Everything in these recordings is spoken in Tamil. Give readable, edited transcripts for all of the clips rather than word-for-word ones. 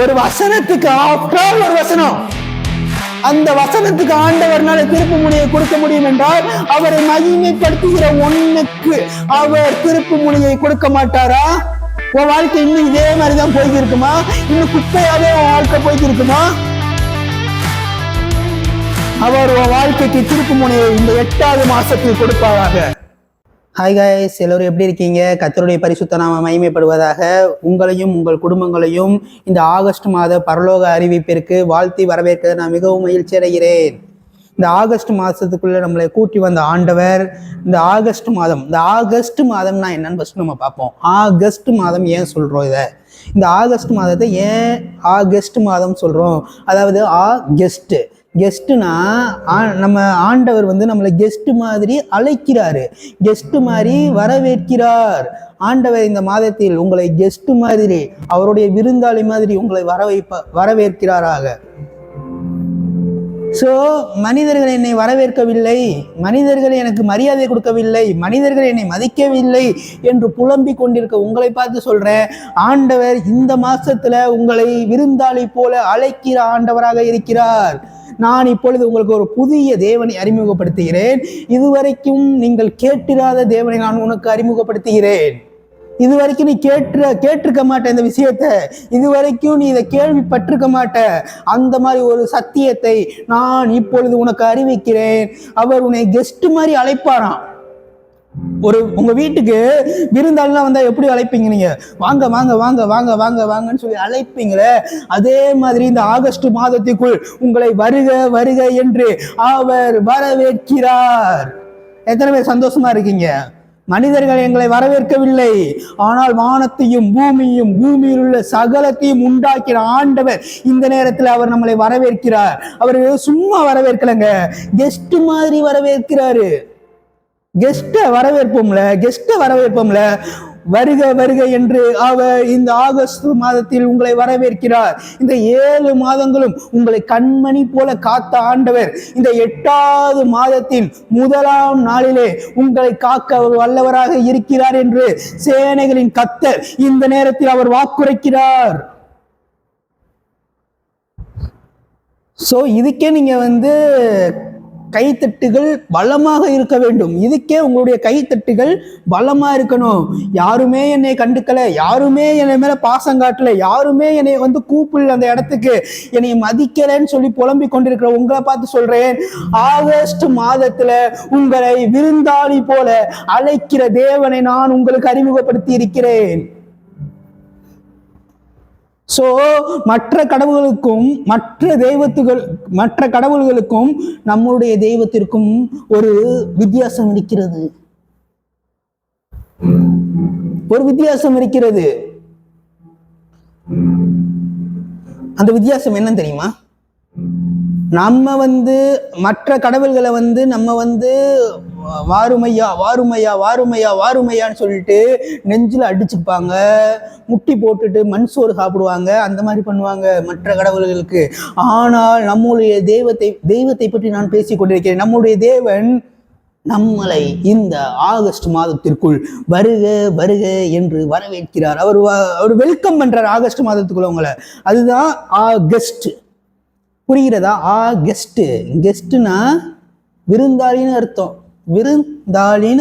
ஒரு வசனத்துக்கு ஆஃப்டர் ஒரு வசனம், அந்த வசனத்துக்கு ஆண்டவர்னால திருப்பு முனையை கொடுக்க முடியும் என்றால் அவரை மகிமைப்படுத்துகிற ஒண்ணுக்கு அவர் திருப்பு முனையை கொடுக்க மாட்டாரா? உன் வாழ்க்கை இன்னும் இதே மாதிரிதான் போய்க்கு இருக்குமா? இன்னும் குப்பையாவே உன் வாழ்க்கை போய்க்கு இருக்குமா? அவர் உன் வாழ்க்கைக்கு திருப்பு முனையை இந்த 8வது மாசத்தில் கொடுப்பாராக. ஹாய் காய்ஸ், எல்லோரும் எப்படி இருக்கீங்க? கர்த்தருடைய பரிசுத்த நாமம் மகிமைப்படுவதாக. உங்களையும் உங்கள் குடும்பங்களையும் இந்த ஆகஸ்ட் மாத பரலோக அறிவிப்பிற்கு வாழ்த்தி வரவேற்க நான் மிகவும் மகிழ்ச்சி அடைகிறேன். இந்த ஆகஸ்ட் மாதத்துக்குள்ள நம்மளை கூட்டி வந்த ஆண்டவர் இந்த ஆகஸ்ட் மாதம்னா என்னன்னு ஃபர்ஸ்ட் நம்ம பார்ப்போம். ஆகஸ்ட் மாதம் ஏன் சொல்றோம்? இந்த ஆகஸ்ட் மாதத்தை ஏன் ஆகஸ்ட் மாதம் சொல்றோம்? அதாவது கெஸ்ட்னா நம்ம ஆண்டவர் நம்மளை கெஸ்ட் மாதிரி அழைக்கிறாரு, கெஸ்ட் மாதிரி வரவேற்கிறார். ஆண்டவர் இந்த மாதத்தில் உங்களை கெஸ்ட் மாதிரி, அவருடைய விருந்தாளி மாதிரி உங்களை வரவேற்கிறாராக. சோ மனிதர்கள் என்னை வரவேற்கவில்லை, மனிதர்கள் எனக்கு மரியாதை கொடுக்கவில்லை, மனிதர்கள் என்னை மதிக்கவில்லை என்று புலம்பிக் கொண்டிருக்க உங்களை பார்த்து சொல்றேன், ஆண்டவர் இந்த மாசத்துல உங்களை விருந்தாளி போல அழைக்கிற ஆண்டவராக இருக்கிறார். நான் இப்பொழுது உங்களுக்கு ஒரு புதிய தேவனை அறிமுகப்படுத்துகிறேன். இதுவரைக்கும் நீங்கள் கேட்டிராத தேவனை நான் உனக்கு அறிமுகப்படுத்துகிறேன். இதுவரைக்கும் நீ கேட்டிருக்க மாட்ட இந்த விஷயத்தை, இதுவரைக்கும் நீ இதை கேள்விப்பட்டிருக்க மாட்ட. அந்த மாதிரி ஒரு சத்தியத்தை நான் இப்பொழுது உனக்கு அறிவிக்கிறேன். அவர் உன்னை கெஸ்ட் மாதிரி அழைப்பாராம். உங்க வீட்டுக்கு விருந்தாளிலாம் வந்தா எப்படி அழைப்பீங்க? நீங்க வாங்க வாங்க வாங்க வாங்க வாங்க வாங்கன்னு சொல்லி அழைப்பீங்களே, அதே மாதிரி இந்த ஆகஸ்ட் மாதத்துக்குள் உங்களை வருக வருக என்று அவர் வரவேற்கிறார். எத்தனை பேர் சந்தோஷமா இருக்கீங்க? மனிதர்கள் எங்களை வரவேற்கவில்லை, ஆனால் வானத்தையும் பூமியும் பூமியில் உள்ள சகலத்தையும் உண்டாக்கிற ஆண்டவர் இந்த நேரத்தில் அவர் நம்மளை வரவேற்கிறார். அவர் சும்மா வரவேற்கலங்க, கெஸ்ட் மாதிரி வரவேற்கிறாரு. கெஸ்ட வரவேற்போம்ல, வருக வருக என்று அவர் இந்த ஆகஸ்ட் மாதத்தில் உங்களை வரவேற்கிறார். இந்த 7 மாதங்களும் உங்களை கண்மணி போல காத்த ஆண்டவர் இந்த 8வது மாதத்தின் 1ஆம் நாளிலே உங்களை காக்க அவர் வல்லவராக இருக்கிறார் என்று சேனைகளின் கர்த்தர் இந்த நேரத்தில் அவர் வாக்குரைக்கிறார். சோ இதுக்கே நீங்க கைத்தட்டுகள் பலமாக இருக்க வேண்டும். இதுக்கே உங்களுடைய கைத்தட்டுகள் பலமா இருக்கணும். யாருமே என்னை கண்டுக்கல, யாருமே என்னை மேல பாசம் காட்டல, யாருமே என்னை கூப்பிடல, அந்த இடத்துக்கு என்னை மதிக்கலன்னு சொல்லி புலம்பிக் கொண்டிருக்கிற உங்களை பார்த்து சொல்றேன், ஆகஸ்ட் மாதத்துல உங்களை விருந்தாளி போல அழைக்கிற தேவனை நான் உங்களுக்கு அறிமுகப்படுத்தி இருக்கிறேன். சோ மற்ற கடவுள்களுக்கும் நம்முடைய தெய்வத்திற்கும் ஒரு வித்தியாசம் இருக்கிறது. அந்த வித்தியாசம் என்னன்னு தெரியுமா? நம்ம மற்ற கடவுள்களை நம்ம வாருமையா வாருமையா வாருமையா வாருமையான்னு சொல்லிட்டு நெஞ்சில் அடிச்சுப்பாங்க, முட்டி போட்டுட்டு மண் சோறு சாப்பிடுவாங்க, அந்த மாதிரி பண்ணுவாங்க மற்ற கடவுள்களுக்கு. ஆனால் நம்முடைய தெய்வத்தை பற்றி நான் பேசிக் கொண்டிருக்கிறேன். நம்முடைய தேவன் நம்மளை இந்த ஆகஸ்ட் மாதத்திற்குள் வருக வருக என்று வரவேற்கிறார். அவர் வெல்கம் பண்றார் ஆகஸ்ட் மாதத்துக்குள்ள உங்களை. அதுதான் ஆகஸ்ட். புரிகிறதா? கெஸ்ட்னா விருந்தாளின்னு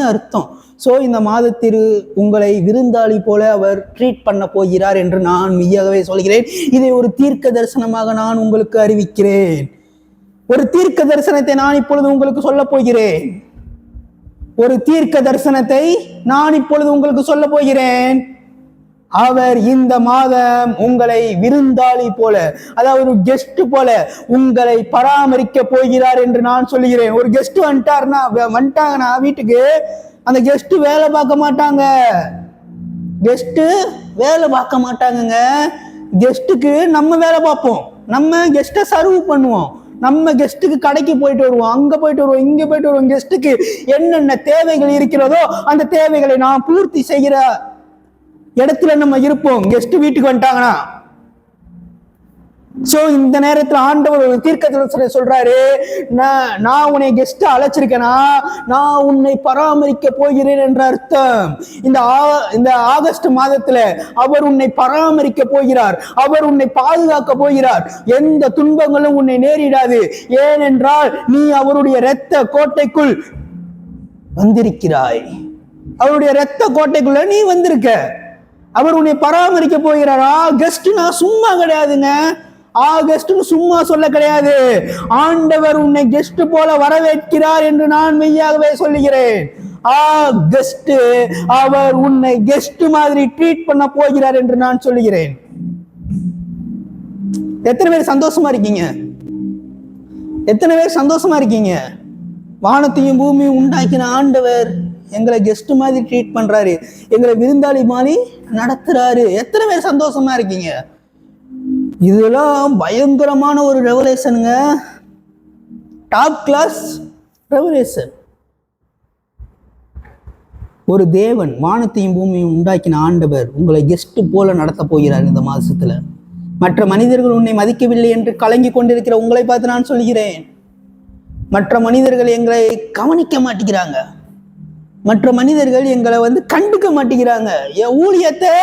அர்த்தம். சோ இந்த மாதத்தில் உங்களை விருந்தாளி போல அவர் ட்ரீட் பண்ண போகிறார் என்று நான் மெய்யாகவே சொல்கிறேன். இதை ஒரு தீர்க்க தரிசனமாக நான் உங்களுக்கு அறிவிக்கிறேன். ஒரு தீர்க்க தரிசனத்தை நான் இப்பொழுது உங்களுக்கு சொல்ல போகிறேன். அவர் இந்த மாதம் உங்களை விருந்தாளி போல, அதாவது கெஸ்ட் போல உங்களை பராமரிக்க போகிறார் என்று நான் சொல்லுகிறேன். ஒரு கெஸ்ட் வந்துட்டாங்கன்னா வீட்டுக்கு, அந்த கெஸ்ட் வேலை பார்க்க மாட்டாங்கங்க. கெஸ்ட்டுக்கு நம்ம வேலை பார்ப்போம், நம்ம கெஸ்ட்டை சர்வ் பண்ணுவோம், நம்ம கெஸ்ட்டுக்கு கடைக்கு போயிட்டு வருவோம், அங்க போயிட்டு வருவோம், இங்க போயிட்டு வருவோம். கெஸ்ட்டுக்கு என்னென்ன தேவைகள் இருக்கிறதோ அந்த தேவைகளை நாம் பூர்த்தி செய்கிற இடத்துல நம்ம இருப்போம். கெஸ்ட் வீட்டுக்கு வந்துட்டாங்கன்னா சோ இந்த நேரத்துல ஆண்டவர் ஒரு தீர்க்கதரிசனை சொல்றாரு, நான் உன்னை கெஸ்ட் அழைச்சிருக்கேனா, நான் உன்னை பராமரிக்க போகிறேன் என்ற அர்த்தம். இந்த ஆகஸ்ட் மாதத்துல அவர் உன்னை பராமரிக்க போகிறார், அவர் உன்னை பாதுகாக்க போகிறார். எந்த துன்பங்களும் உன்னை நேரிடாது. ஏனென்றால் நீ அவருடைய இரத்த கோட்டைக்குள் வந்திருக்கிறாய். அவருடைய இரத்த கோட்டைக்குள்ள நீ வந்திருக்க. அவர் உன்னை பராமரிக்க போகிறார். ஆகஸ்ட் நான் சும்மா கிடையாதுங்க. ஆகஸ்ட் சும்மா சொல்ல கிடையாது. ஆண்டவர் உன்னை கெஸ்ட் போல வரவேற்கிறார் என்று நான் மெய்யாகவே சொல்லுகிறேன். ஆகஸ்ட் அவர் உன்னை கெஸ்ட் மாதிரி ட்ரீட் பண்ண போகிறார் என்று நான் சொல்லுகிறேன். எத்தனை பேர் சந்தோஷமா இருக்கீங்க? எத்தனை பேர் சந்தோஷமா இருக்கீங்க? வானத்தையும் பூமியும் உண்டாக்கின ஆண்டவர் எங்களை கெஸ்ட் மாதிரி ட்ரீட் பண்றாரு, எங்களை விருந்தாளி மாதிரி நடத்துறாரு. எத்தனை பேர் சந்தோஷமா இருக்கீங்க? இதெல்லாம் பயங்கரமான ஒரு ரெவலேஷனுங்க. Top class revelation. ஒரு தேவன், வானத்தையும் பூமியும் உண்டாக்கின ஆண்டவர் உங்களை கெஸ்ட் போல நடத்த போகிறார் இந்த மாசத்துல. மற்ற மனிதர்கள் உன்னை மதிக்கவில்லை என்று கலங்கி கொண்டிருக்கிற உங்களை பார்த்து நான் சொல்கிறேன், மற்ற மனிதர்கள் எங்களை கவனிக்க மாட்டேங்கிறாங்க, மற்ற மனிதர்கள் எங்களை கண்டுக்க மாட்டேங்கிறாங்க, என் ஊழியத்தை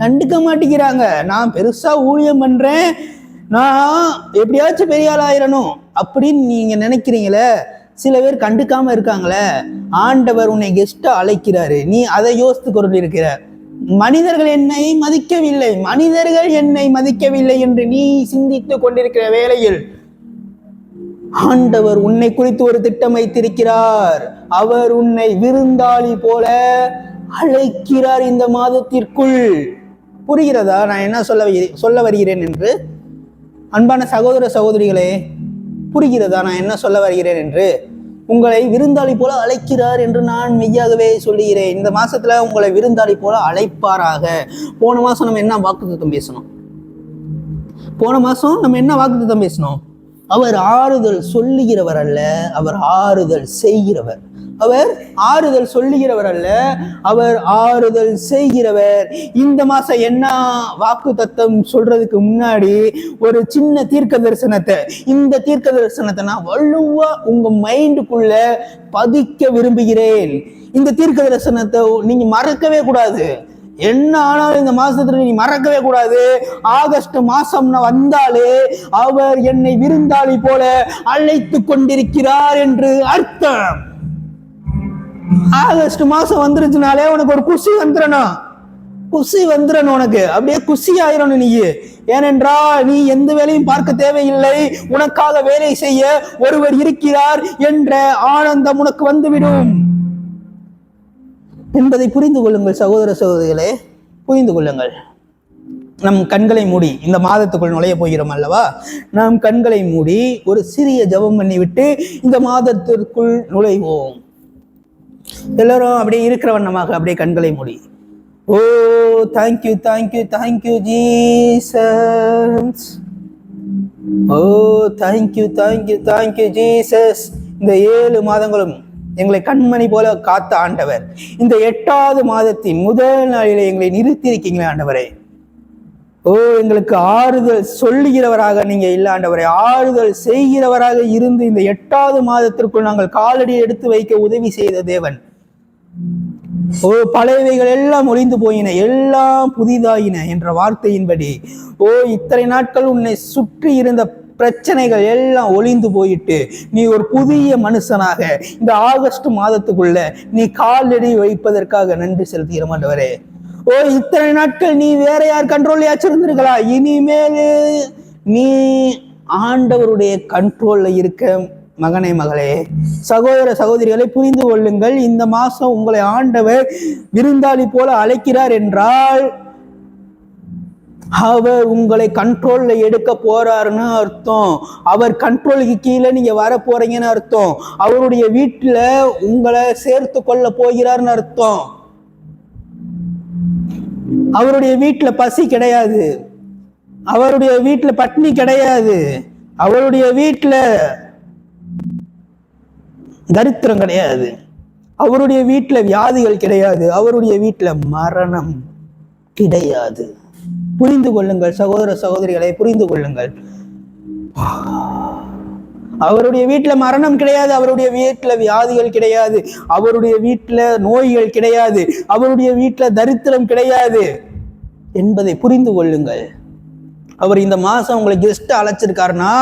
கண்டுக்க மாட்டேங்கிறாங்க. நான் பெருசா ஊழியம் பண்றேன், நான் எப்படியாச்சும் பெரிய ஆள் ஆயிரணும் அப்படின்னு நீங்க நினைக்கிறீங்களே, சில பேர் கண்டுக்காம இருக்காங்களே. ஆண்டவர் உன்னை கெஸ்டா அழைக்கிறாரு, நீ அதை யோசித்து கொண்டு இருக்கிற. மனிதர்கள் என்னை மதிக்கவில்லை, மனிதர்கள் என்னை மதிக்கவில்லை என்று நீ சிந்தித்து கொண்டிருக்கிற வேளையில் ஆண்டவர் உன்னை குறித்து ஒரு திட்டம் வைத்திருக்கிறார். அவர் உன்னை விருந்தாளி போல அழைக்கிறார் இந்த மாதத்திற்குள். புரிகிறதா நான் என்ன சொல்ல வருகிறேன் என்று? அன்பான சகோதர சகோதரிகளே, புரிகிறதா நான் என்ன சொல்ல வருகிறேன் என்று? உங்களை விருந்தாளி போல அழைக்கிறார் என்று நான் மெய்யாகவே சொல்லுகிறேன். இந்த மாசத்துல உங்களை விருந்தாளி போல அழைப்பாராக. போன மாசம் நம்ம என்ன வாக்குத்தத்தம் பேசணும்? அவர் ஆறுதல் சொல்லுகிறவர் அல்ல, அவர் ஆறுதல் செய்கிறவர். அவர் ஆறுதல் சொல்லுகிறவர் அல்ல, அவர் ஆறுதல் செய்கிறவர். இந்த மாசம் என்ன வாக்கு தத்தம் சொல்றதுக்கு முன்னாடி ஒரு சின்ன தீர்க்க தரிசனத்தை, இந்த தீர்க்க தரிசனத்தை நான் வலுவா உங்க மைண்டுக்குள்ள பதிக்க விரும்புகிறேன். இந்த தீர்க்க தரிசனத்தை நீங்க மறக்கவே கூடாது. என்ன ஆனாலும் இந்த மாசத்துல நீ மறக்கவே கூடாது. ஆகஸ்ட் மாசம் வந்தாலே அவர் என்னை விருந்தாளி போல அழைத்து கொண்டிருக்கிறார் என்று அர்த்தம். ஆகஸ்ட் மாசம் வந்துருச்சுனாலே உனக்கு ஒரு குஷி வந்துடணும், உனக்கு அப்படியே குஷி ஆயிரணும் நீ. ஏனென்றால் நீ எந்த வேலையும் பார்க்க தேவையில்லை, உனக்காக வேலை செய்ய ஒருவர் இருக்கிறார் என்ற ஆனந்தம் உனக்கு வந்துவிடும் என்பதை புரிந்து கொள்ளுங்கள் சகோதர சகோதரிகளே, புரிந்து கொள்ளுங்கள். நம் கண்களை மூடி இந்த மாதத்துக்குள் நுழைய போகிறோம் அல்லவா? நம் கண்களை மூடி ஒரு சிறிய ஜெபம் பண்ணிவிட்டு இந்த மாதத்திற்குள் நுழைவோம். எல்லாரும் அப்படியே இருக்கிற வண்ணமாக அப்படியே கண்களை மூடி. ஓ தேங்க்யூ தேங்க்யூ தேங்க்யூ ஜீசஸ். ஓ தேங்க்யூ தேங்க்யூ தேங்க்யூ ஜீசஸ். இந்த 7 மாதங்களும் எங்களை கண்மணி போல காத்த ஆண்டவர், இந்த 8வது மாதத்தின் முதல் நாளிலே எங்களை நிறுத்தி இருக்கீங்களே ஆண்டவரே. ஓ எங்களுக்கு ஆறுதல் சொல்லுகிறவராக நீங்க இல்ல ஆண்டவரே, ஆறுதல் செய்கிறவராக இருந்து இந்த 8வது மாதத்திற்குள் நாங்கள் காலடி எடுத்து வைக்க உதவி செய்த தேவன். ஓ பழையவைகள் எல்லாம் ஒளிந்து போயின, எல்லாம் புதிதாயின என்ற வார்த்தையின்படி ஓ இத்தனை நாட்கள் உன்னை சுற்றி இருந்த பிரச்சனைகள் எல்லாம் ஒளிந்து போயிட்டு நீ ஒரு புதிய மனுஷனாக இந்த ஆகஸ்ட் மாதத்துக்குள்ள நீ காலடி வைப்பதற்காக நன்றி செலுத்துகிற ஆண்டவரே. ஓ இத்தனை நாட்கள் நீ வேற யார் கண்ட்ரோல்லையாச்சும் இருந்திருக்கலாம், இனிமேல் நீ ஆண்டவருடைய கண்ட்ரோல்ல இருக்க மகனே மகளே. சகோதர சகோதரிகளை புரிந்து கொள்ளுங்கள். இந்த மாசம் உங்களை ஆண்டவர் விருந்தாளி போல அழைக்கிறார் என்றால் அவர் உங்களை கண்ட்ரோல்ல எடுக்க போறாருன்னு அர்த்தம். அவர் கண்ட்ரோலுக்கு கீழே நீங்க வர போறீங்கன்னு அர்த்தம். அவருடைய வீட்டுல உங்களை சேர்த்து கொள்ள போகிறார்னு அர்த்தம். அவருடைய வீட்டுல பசி கிடையாது, அவருடைய வீட்டுல பட்னி கிடையாது, அவருடைய வீட்டுல தரித்திரம் கிடையாது, அவருடைய வீட்டுல வியாதிகள் கிடையாது, அவருடைய வீட்டுல மரணம் கிடையாது. புரிந்து கொள்ளுங்கள் சகோதர சகோதரிகளை, புரிந்து கொள்ளுங்கள். அவருடைய வீட்டுல மரணம் கிடையாது, அவருடைய வீட்டுல வியாதிகள் கிடையாது, அவருடைய வீட்டுல நோய்கள் கிடையாது, அவருடைய வீட்டுல தரித்திரம் கிடையாது என்பதை புரிந்து கொள்ளுங்கள். அவர் இந்த மாசம் உங்களை கெஸ்ட் அழைச்சிருக்காருன்னா,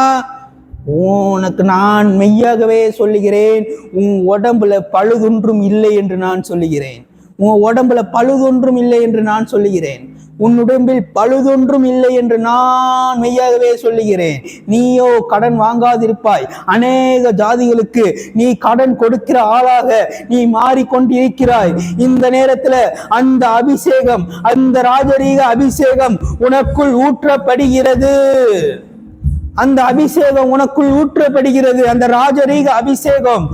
உனக்கு நான் மெய்யாகவே சொல்லுகிறேன், உன் உடம்புல பழுதொன்றும் இல்லை என்று நான் சொல்லுகிறேன். உன் உடம்புல பழுதொன்றும் இல்லை என்று நான் சொல்லுகிறேன். உன் உடம்பில் பழுதொன்றும் இல்லை என்று நான் மெய்யாகவே சொல்லுகிறேன். நீயோ கடன் வாங்காதிருப்பாய். அநேக ஜாதிகளுக்கு நீ கடன் கொடுக்கிற ஆளாக நீ மாறிக்கொண்டிருக்கிறாய். இந்த நேரத்துல அந்த அபிஷேகம், அந்த ராஜரீக அபிஷேகம் உனக்குள் ஊற்றப்படுகிறது. அந்த அபிஷேகம் உனக்குள் ஊற்றப்படுகிறது. அந்த ராஜரீக அபிஷேகம்,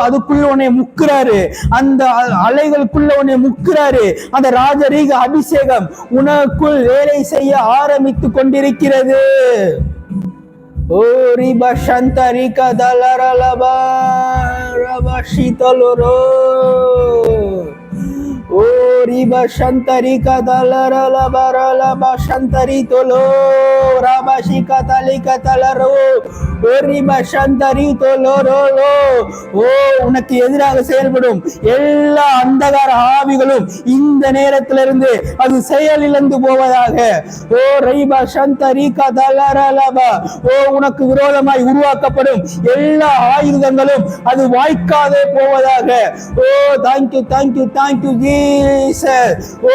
அதுக்குள்ள உன்னை முக்குறாரு. அந்த அலைகளுக்குள்ள உன்னை முக்குறாரு. அந்த ராஜரீக அபிஷேகம் உனக்குள் வேலை செய்ய ஆரம்பித்து கொண்டிருக்கிறது. ஓ ரிபா சந்தரிகா தலரலபா ரபஷிதலரோ ஓ ரிபா சந்தரிகா தலரலபரலபா சந்தரிதலோ ரபஷிகா தலிகா தலரோ ஓ ரிபா சந்தரிதலரோ. ஓ உனக்கு எதிராக செயல்படும் எல்லா அந்தகார ஆவிகளும் இந்த நேரத்திலிருந்து அது செயலிழந்து போவதாக. ஓ ரிபா சந்தரிகா தலரலபா. ஓ உனக்கு விரோதமாய் உருவாக்கப்படும் எல்லா ஆயுதங்களும் அது வாய்க்காதே போவதாக. ஓ தேங்க்யூ தேங்க்யூ தேங்க்யூ ஜீசஸ். ஓ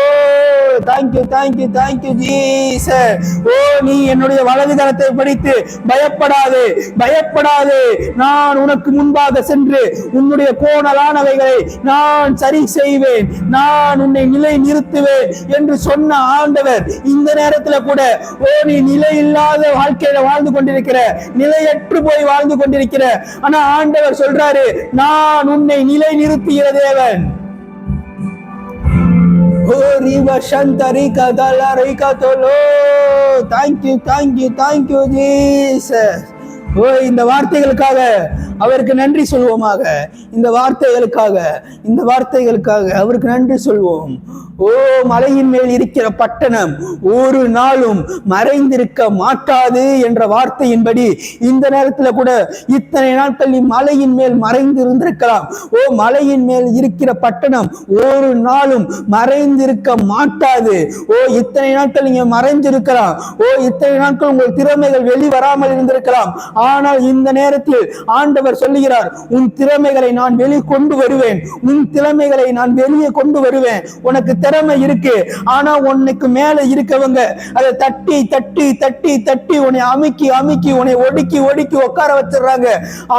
தேங்க்யூ தேங்க்யூ தேங்க்யூ ஜீசஸ். ஓ நீ என்னுடைய வலதுகரத்தை பிடித்து பயப்படாதே பயப்படாதே, நான் உனக்கு முன்பாக சென்று உன்னுடைய கோணலானவைகளை நான் சரி செய்வேன், நான் உன்னை நிலை நிறுத்துவேன் என்று சொன்ன ஆண்டவர் இந்த நேரத்துல கூட, ஓ நீ நிலை இல்லாத வாழ்க்கையில வாழ்ந்து கொண்டிருக்கிற, நிலையற்று போய் வாழ்ந்து கொண்டிருக்கிற, ஆனா ஆண்டவர் சொல்றாரு, நான் உன்னை நிலை நிறுத்துகிற தேவன். இந்த வார்த்தைகளுக்காக அவருக்கு நன்றி சொல்வோமாக. இந்த வார்த்தைகளுக்காக அவருக்கு நன்றி சொல்வோம். ஓ மலையின் மேல் இருக்கிற பட்டணம் ஒரு நாளும் மறைந்திருக்க மாட்டாது என்ற வார்த்தையின்படி இந்த நேரத்துல கூட இத்தனை நாட்கள் நீ மலையின் மேல் மறைந்து இருந்திருக்கலாம். ஓ மலையின் மேல் இருக்கிற பட்டணம் ஒரு நாளும் மறைந்திருக்க மாட்டாது. ஓ இத்தனை நாட்கள் நீங்க மறைந்திருக்கலாம். ஓ இத்தனை நாட்கள் உங்கள் திறமைகள் வெளிவராமல் இருந்திருக்கலாம். ஆனால் இந்த நேரத்தில் ஆண்டவர் சொல்லுகிறார், உன் திறமைகளை நான் வெளியே கொண்டு வருவேன். உன் திறமைகளை நான் வெளியே கொண்டு வருவேன். உனக்கு திறமை இருக்கு, ஆனா உனக்கு மேல இருக்கவங்க அதை தட்டி தட்டி தட்டி தட்டி உன்னை அமுக்கி அமுக்கி உன்னை ஒடுக்கி ஒடுக்கி உட்கார வச்சிடுறாங்க.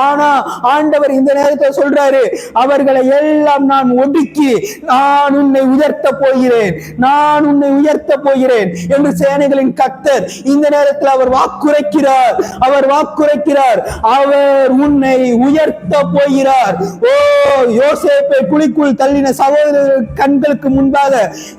ஆனா ஆண்டவர் இந்த நேரத்தில் சொல்றாரு, அவர்களை எல்லாம் நான் ஒடுக்கி நான் உன்னை உயர்த்த போகிறேன், நான் உன்னை உயர்த்த போகிறேன் என்று சேனைகளின் கர்த்தர் இந்த நேரத்தில் அவர் வாக்குரைக்கிறார். அவர் உன்னை உயர்த்த போகிறார். ஓ யோசேப்பை குழிக்குள் தள்ளின சகோதரர்கள் கண்களுக்கு முன்பாக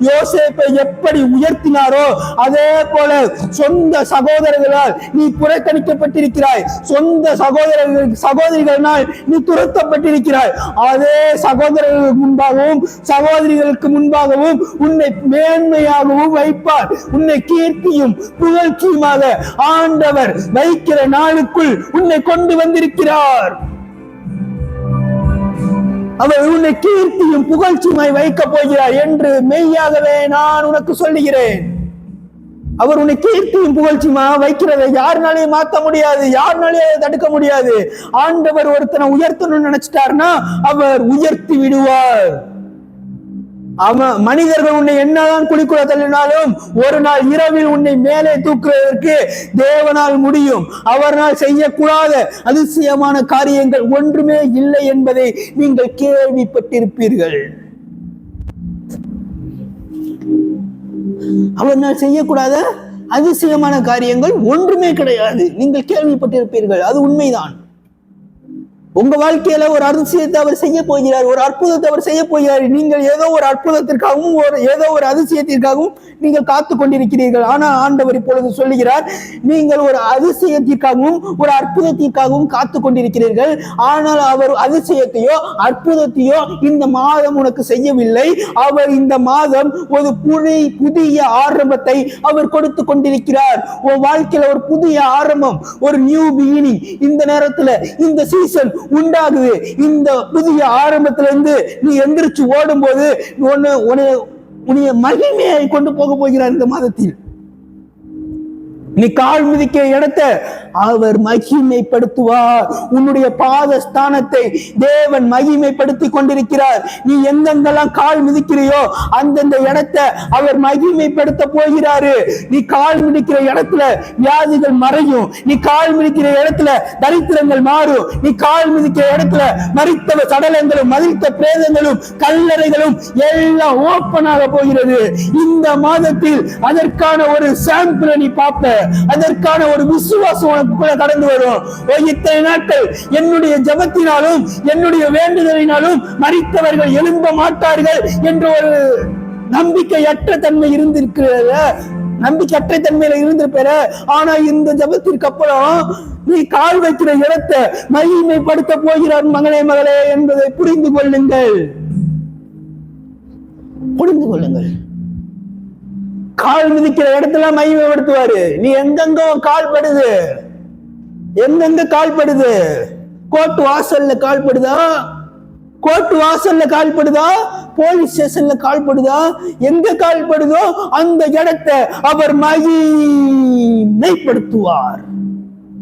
யோசேப்பை எப்படி உயர்த்தினாரோ அதே போல சொந்த சகோதரர்களால் நீ புறக்கணிக்கப்பட்டிருக்கிறாய். சொந்த சகோதரிகளினால் நீ துரத்தப்பட்டிருக்கிறாய். அதே சகோதரர்களுக்கு முன்பாகவும் சகோதரிகளுக்கு முன்பாகவும் உன்னை மேன்மையாகவும் வைப்பார். உன்னை கீர்த்தியும் புகழ்ச்சியுமாக ஆண்டவர் வைக்கிற நாளுக்குள் உன்னை கொண்டு வந்திருக்கிறார். அவர் உன்னை கீர்த்தியும் புகழ்ச்சியுமாய் வைக்கப் போகிறார் என்று மெய்யாகவே நான் உனக்கு சொல்லுகிறேன். அவர் உன்னை கீர்த்தியும் புகழ்ச்சியுமா வைக்கிறதை யாருனாலையும் மாற்ற முடியாது, யாருனாலையும் தடுக்க முடியாது. ஆண்டவர் ஒருத்தனை உயர்த்தணும்னு நினைச்சிட்டாருன்னா அவர் உயர்த்தி விடுவார். மனிதர்கள் உன்னை என்னதான் குழிக்குள்ள தள்ளினாலும் ஒரு நாள் இரவில் உன்னை மேலே தூக்குவதற்கு தேவனால் முடியும். அவரால் செய்யக்கூடாத அதிசயமான காரியங்கள் ஒன்றுமே இல்லை என்பதை நீங்கள் கேள்விப்பட்டிருப்பீர்கள். அவரால் செய்யக்கூடாத அதிசயமான காரியங்கள் ஒன்றுமே கிடையாது, நீங்கள் கேள்விப்பட்டிருப்பீர்கள். அது உண்மைதான். உங்க வாழ்க்கையில ஒரு அதிசயத்தை அவர் செய்ய போகிறார், ஒரு அற்புதத்தை அவர் செய்ய போகிறார். நீங்கள் ஏதோ ஒரு அற்புதத்திற்காகவும் ஏதோ ஒரு அதிசயத்திற்காகவும் நீங்கள் காத்து கொண்டிருக்கிறீர்கள். ஆனால் ஆண்டவர் இப்பொழுது சொல்லுகிறார், நீங்கள் ஒரு அதிசயத்திற்காகவும் ஒரு அற்புதத்திற்காகவும் காத்து கொண்டிருக்கிறீர்கள். ஆனால் அவர் அதிசயத்தையோ அற்புதத்தையோ இந்த மாதம் உனக்கு செய்யவில்லை. அவர் இந்த மாதம் ஒரு புதிய ஆரம்பத்தை அவர் கொடுத்து கொண்டிருக்கிறார். உன் வாழ்க்கையில ஒரு புதிய ஆரம்பம், ஒரு நியூ பிகினிங் இந்த நேரத்துல, இந்த சீசன் உண்டாகுது. இந்த புதிய ஆரம்பத்திலிருந்து நீ எந்திரிச்சு ஓடும் போது உன்னுடைய மகிமையை கொண்டு போக போகிறார். இந்த மாதத்தில் நீ கால் மிதிக்கிற இடத்தை அவர் மகிமைப்படுத்துவார். உன்னுடைய பாத ஸ்தானத்தை தேவன் மகிமைப்படுத்தி கொண்டிருக்கிறார். நீ எங்கெங்கெல்லாம் கால் மிதிக்கிறையோ அந்தந்த இடத்தை அவர் மகிமைப்படுத்த போகிறாரு. நீ கால் மிதிக்கிற இடத்துல வியாதிகள் மறையும். நீ கால் மிதிக்கிற இடத்துல தரித்திரங்கள் மாறும். நீ கால் மிதிக்கிற இடத்துல மரித்த சடலங்களும் மரித்த பிரேதங்களும் கல்லறைகளும் எல்லாம் ஓப்பன் ஆக போகிறது. இந்த மாதத்தில் அதற்கான ஒரு சாம்பிளை நீ பார்ப்ப. அதற்கான ஒரு விசுவாசம் உனக்குள்ள கடந்து வரும். இத்தனை நாட்கள் என்னுடைய ஜபத்தினாலும் என்னுடைய வேண்டுதலினாலும் மரித்தவர்கள் எழும்ப மாட்டார்கள் என்ற ஒரு நம்பிக்கையற்ற தன்மை இருந்திருக்கிறது. நம்பிக்கையற்ற தன்மையில இருந்திருப்பேற. ஆனா இந்த ஜபத்திற்கு அப்புறம் நீ கால் வைக்கிற இடத்தை மகிமைப்படுத்த போகிறார் மகனே மகளே என்பதை புரிந்து கொள்ளுங்கள். புரிந்து கொள்ளுங்கள். கால் மிதிக்கிற இடத்துல மகிமைப்படுத்துவாரு. நீ எங்கெங்க கால் படுது, எங்கெங்க கால் படுது, கோர்ட் வாசல்ல கால் படுதா, கோர்ட் வாசல்ல கால் படுதா, போலீஸ் ஸ்டேஷன்ல கால் படுதா, எங்க கால் படுதோ அந்த இடத்தை அவர் மகிமைப்படுத்துவார்.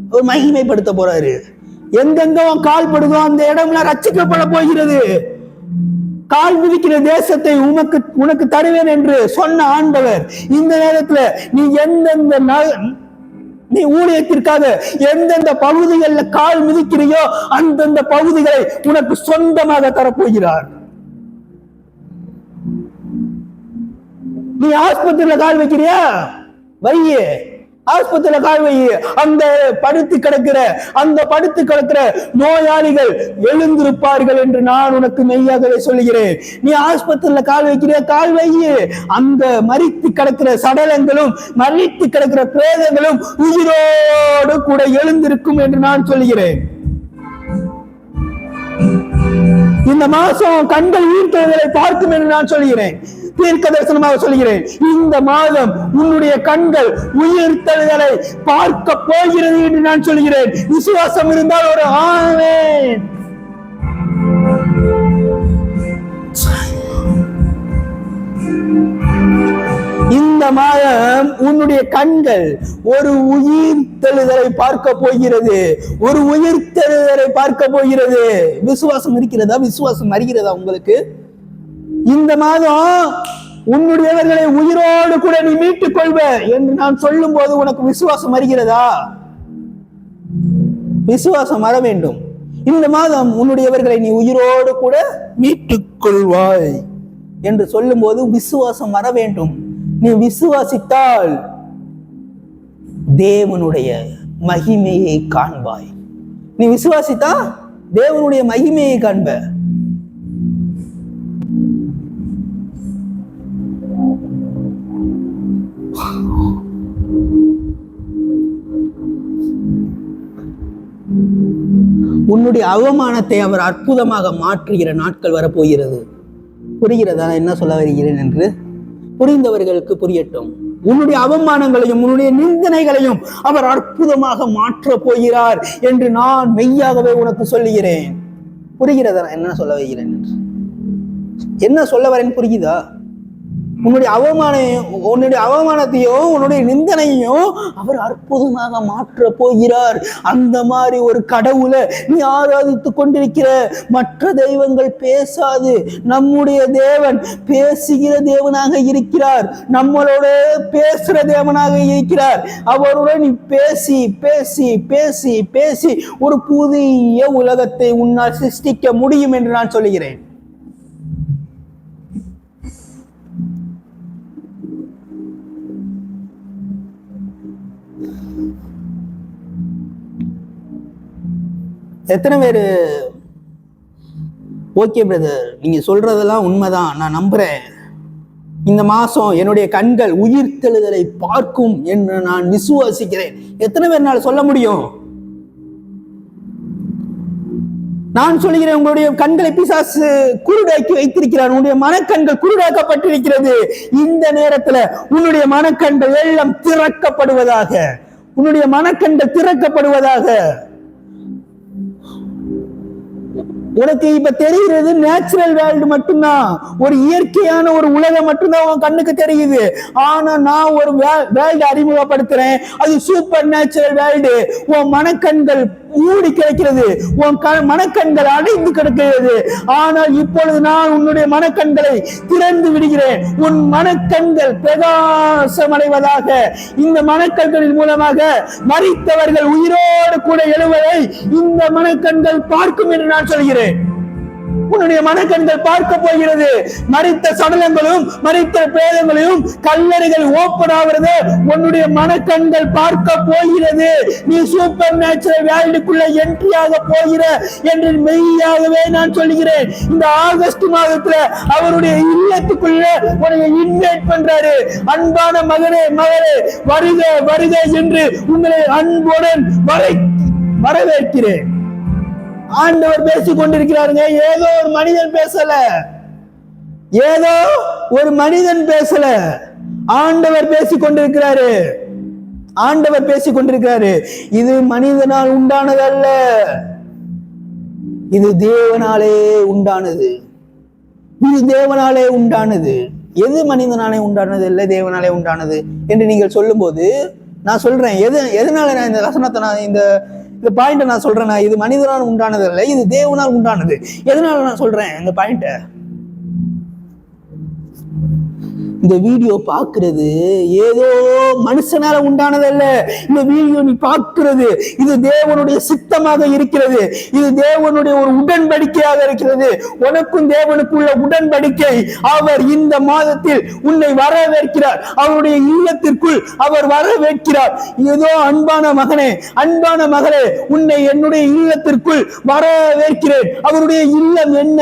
அவர் மகிமைப்படுத்த போறாரு. எங்கெங்க கால் படுதோ அந்த இடம்லாம் ரட்சிக்கப்பட போகிறது. கால் மிதிக்கிற தேசத்தை உனக்கு தருவேன் என்று சொன்ன ஆண்டவர் இந்த நேரத்துல நீ ஊழியத்திற்காக எந்தெந்த பகுதிகளில் கால் மிதிக்கிறையோ அந்தந்த பகுதிகளை உனக்கு சொந்தமாக தரப்போகிறார். நீ ஆஸ்பத்திரியில கால் வைக்கிறியா, வையே. ஆஸ்பத்திரியில கால் வை. அந்த படுத்து கிடக்கிற நோயாளிகள் எழுந்திருப்பார்கள் என்று நான் உனக்கு மெய்யாகவே சொல்லுகிறேன். நீ ஆஸ்பத்திரியில கால் வைக்கிற, கால் வை. அந்த மரித்து கிடக்கிற சடலங்களும் மரித்து கிடக்கிற பிரேதங்களும் உயிரோடு கூட எழுந்திருக்கும் என்று நான் சொல்லுகிறேன். இந்த மாசம் கண்கள் உயிர்த்தெழுதலை பார்க்கும் என்று நான் சொல்கிறேன். தீர்க்க தரிசனமாக சொல்கிறேன். இந்த மாதம் உன்னுடைய கண்கள் உயிர்த்தெழுதலை பார்க்க போகிறது என்று நான் சொல்கிறேன். விசுவாசம் இருந்தால் ஒரு ஆமென். இந்த மாதம் உன்னுடைய கண்கள் ஒரு உயிர்த்தெழுதலை பார்க்க போகிறது. ஒரு உயிர்த்தெழுதலை பார்க்க போகிறது. விசுவாசம் இருக்கிறதா? விசுவாசம் அறிகிறதா உங்களுக்கு? இந்த மாதம் உன்னுடையவர்களை உயிரோடு கூட நீ மீட்டுக் கொள்வ என்று நான் சொல்லும் போது உனக்கு விசுவாசம் வருகிறதா? விசுவாசம் வர வேண்டும். இந்த மாதம் உன்னுடையவர்களை நீ உயிரோடு கூட மீட்டுக் கொள்வாய் என்று சொல்லும் போது விசுவாசம் வர வேண்டும். நீ விசுவாசித்தால் தேவனுடைய மகிமையை காண்பாய். நீ விசுவாசித்தா தேவனுடைய மகிமையை காண்ப. உன்னுடைய அவமானத்தை அவர் அற்புதமாக மாற்றுகிற நாட்கள் வரப்போகிறது. புரிகிறதா என்ன சொல்ல வருகிறேன் என்று? புரிந்தவர்களுக்கு புரியட்டும். உன்னுடைய அவமானங்களையும் உன்னுடைய நிந்தனைகளையும் அவர் அற்புதமாக மாற்ற போகிறார் என்று நான் மெய்யாகவே உனக்கு சொல்லுகிறேன். புரிகிறதா என்ன சொல்ல வருகிறேன் என்று? என்ன சொல்ல வரேன் புரியுதா? உன்னுடைய அவமானத்தையும் உன்னுடைய நிந்தனையும் அவர் அற்புதமாக மாற்ற போகிறார். அந்த மாதிரி ஒரு கடவுளை நீ ஆராதித்துக் கொண்டிருக்கிற. மற்ற தெய்வங்கள் பேசாது. நம்முடைய தேவன் பேசுகிற தேவனாக இருக்கிறார். நம்மளோட பேசுற தேவனாக இருக்கிறார். அவருடன் நீ பேசி பேசி பேசி பேசி ஒரு புதிய உலகத்தை உன்னால் சிருஷ்டிக்க முடியும் என்று நான் சொல்லுகிறேன். எத்தனை பேர் ஓகே பிரதர், நீங்க சொல்றதெல்லாம் உண்மைதான், நான் நம்புறேன், இந்த மாசம் என்னுடைய கண்கள் உயிர்த்தெழுதலை பார்க்கும் என்று நான் விசுவாசிக்கிறேன், எத்தனை பேர்னால சொல்ல முடியும்? நான் சொல்கிறேன், உங்களுடைய கண்களை பிசாசு குருடாக்கி வைத்திருக்கிறார், உன்னுடைய மனக்கண்கள் குருடாக்கப்பட்டிருக்கிறது. இந்த நேரத்துல உன்னுடைய மனக்கண்கள் எல்லாம் திறக்கப்படுவதாக, உன்னுடைய மனக்கண்கள் திறக்கப்படுவதாக. உனக்கு இப்ப தெரிகிறது நேச்சுரல் வேர்ல்டு மட்டும்தான், ஒரு இயற்கையான ஒரு உலகம் மட்டும்தான் உன் கண்ணுக்கு தெரியுது. ஆனா நான் ஒரு வேர்ல்டு அறிமுகப்படுத்துறேன், அது சூப்பர் நேச்சுரல் வேர்ல்டு. உன் மனக்கண்கள் மூடி கிடைக்கிறது, உன் மனக்கண்கள் அடைந்து கிடக்கிறது. ஆனால் இப்பொழுது நான் உன்னுடைய மனக்கண்களை திறந்து விடுகிறேன். உன் மனக்கண்கள் பிரகாசமடைவதாக. இந்த மனக்கண்களின் மூலமாக மரித்தவர்கள் உயிரோடு கூட எழுவதை இந்த மனக்கண்கள் பார்க்கும் என்று நான் சொல்கிறேன். உன்னுடைய மனக்கண்கள் பார்க்க போகிறது. மரித்த சடலங்களும் மரித்த பிரேதங்களையும் கல்லறைகள் ஓப்பன் ஆகிறது, உன்னுடைய மனக்கண்கள் பார்க்க போகிறது. நீ சூப்பர் நேச்சுரல் வேர்ல்டுக்குள்ள என்ட்ரி ஆக போகிற என்று மெய்யாகவே நான் சொல்கிறேன். இந்த ஆகஸ்ட் மாதத்துல அவருடைய இல்லத்துக்குள்ள உன்னை இன்வைட் பண்றாரு. அன்பான மகனே மகளே, வருக வருக என்று உங்களை அன்புடன் வரவேற்கிறேன். ஆண்டவர் பேசிக் கொண்டிருக்கிறாருங்க. ஏதோ ஒரு மனிதன் பேசல, ஏதோ ஒரு மனிதன் பேசல, ஆண்டவர் பேசிக் கொண்டிருக்கிறாரு. ஆண்டவர் பேசிக் கொண்டிருக்கிறாரு. இது மனிதனால் உண்டானதல்ல, இது தேவனாலே உண்டானது. இது தேவனாலே உண்டானது. எது மனிதனாலே உண்டானது இல்லை, தேவனாலே உண்டானது என்று நீங்கள் சொல்லும் போது நான் சொல்றேன், எதனால நான் இந்த வசனத்தை நான் இந்த பாயிண்ட நான் சொல்றேன், இது மனிதனால் உண்டானது இல்லை, இது தேவனால் உண்டானது. எதனால நான் சொல்றேன் இந்த பாயிண்ட? இந்த வீடியோ பார்க்கிறது ஏதோ மனுஷனால உண்டானதல்ல. இந்த வீடியோ நீ பார்க்கிறது, இது தேவனுடைய சித்தமாக இருக்கிறது. இது தேவனுடைய ஒரு உடன்படிக்கையாக இருக்கிறது. உனக்கும் தேவனுக்குள்ள உடன்படிக்கை. அவர் இந்த மாதத்தில் உன்னை வரவேற்கிறார். அவருடைய இல்லத்திற்குள் அவர் வரவேற்கிறார். ஏதோ அன்பான மகனே, அன்பான மகளே, உன்னை என்னுடைய இல்லத்திற்குள் வரவேற்கிறேன். அவருடைய இல்லம் என்ன?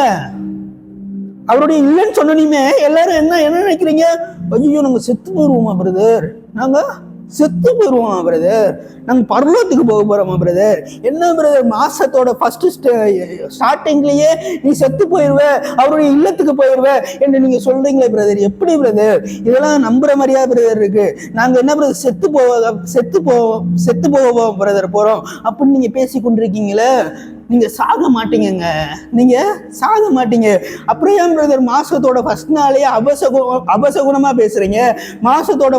அவருடைய இல்லைன்னு சொன்னீமே எல்லாரும் என்ன நினைக்கிறீங்க? ஐயோ நாங்க செத்து போயிருவோமா பிரதர், நாங்க செத்து போயிருவோமா பிரதர், நாங்க பரலோகத்துக்கு போக போறோமா பிரதர்? என்ன பிரதர், மாசத்தோட ஃபர்ஸ்ட் ஸ்டார்டிங்லயே நீ செத்து போயிருவ, அவருடைய இல்லத்துக்கு போயிருவ என்று நீங்க சொல்றீங்களே பிரதர், எப்படி பிரதர் இதெல்லாம் நம்புற மாதிரியா பிரதர் இருக்கு? நாங்க என்ன பிரதர் செத்து போக பிரதர் போறோம் அப்படின்னு நீங்க பேசி கொண்டிருக்கீங்களே. நீங்க சாக மாட்டீங்க, நீங்க சாக மாட்டீங்க. அப்புறம் ஏன் பிரதர் மாசத்தோட ஃபர்ஸ்ட் நாளே அபசகுணமா பேசுறீங்க? மாசத்தோட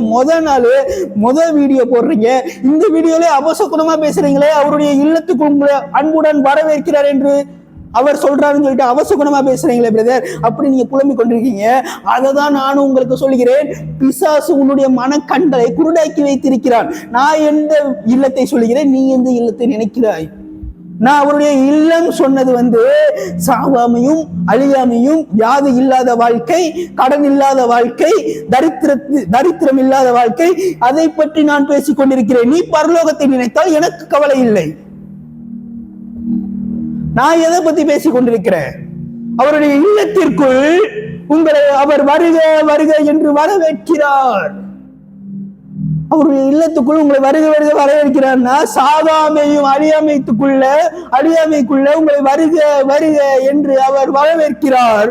முதல் வீடியோ போடுறீங்க, இந்த வீடியோல அபசகுணமா பேசுறீங்களே. அவருடைய இல்லத்துக்கு உங்களை அன்புடன் வரவேற்கிறார் என்று அவர் சொல்றாருன்னு சொல்லிட்டு அவசகுணமா பேசுறீங்களே பிரதர், அப்படி நீங்க புலம்பிக் கொண்டிருக்கீங்க. அதை தான் நானும் உங்களுக்கு சொல்கிறேன். பிசாசு உன்னுடைய மனக்கண்களை குருடாக்கி வைத்திருக்கிறான். நான் எந்த இல்லத்தை சொல்கிறேன், நீ எந்த இல்லத்தை நினைக்கிறாய்? நான் அவருடைய இல்லம் சொன்னது சாவாமையும் அழியாமையும், வியாதி இல்லாத வாழ்க்கை, கடன் இல்லாத வாழ்க்கை, தரித்திரம் இல்லாத வாழ்க்கை, அதை பற்றி நான் பேசிக் கொண்டிருக்கிறேன். நீ பரலோகத்தை நினைத்தால் எனக்கு கவலை இல்லை. நான் எதை பத்தி பேசிக் கொண்டிருக்கிறேன்? அவருடைய இல்லத்திற்குள் உங்களை அவர் வருக வருக என்று வரவேற்கிறார். அவருடைய இல்லத்துக்குள் உங்களை வருக வருக வரவேற்கிறார்னா, சாகாமையும் அழியாமைக்குள்ள உங்களை வருக வருக என்று அவர் வரவேற்கிறார்.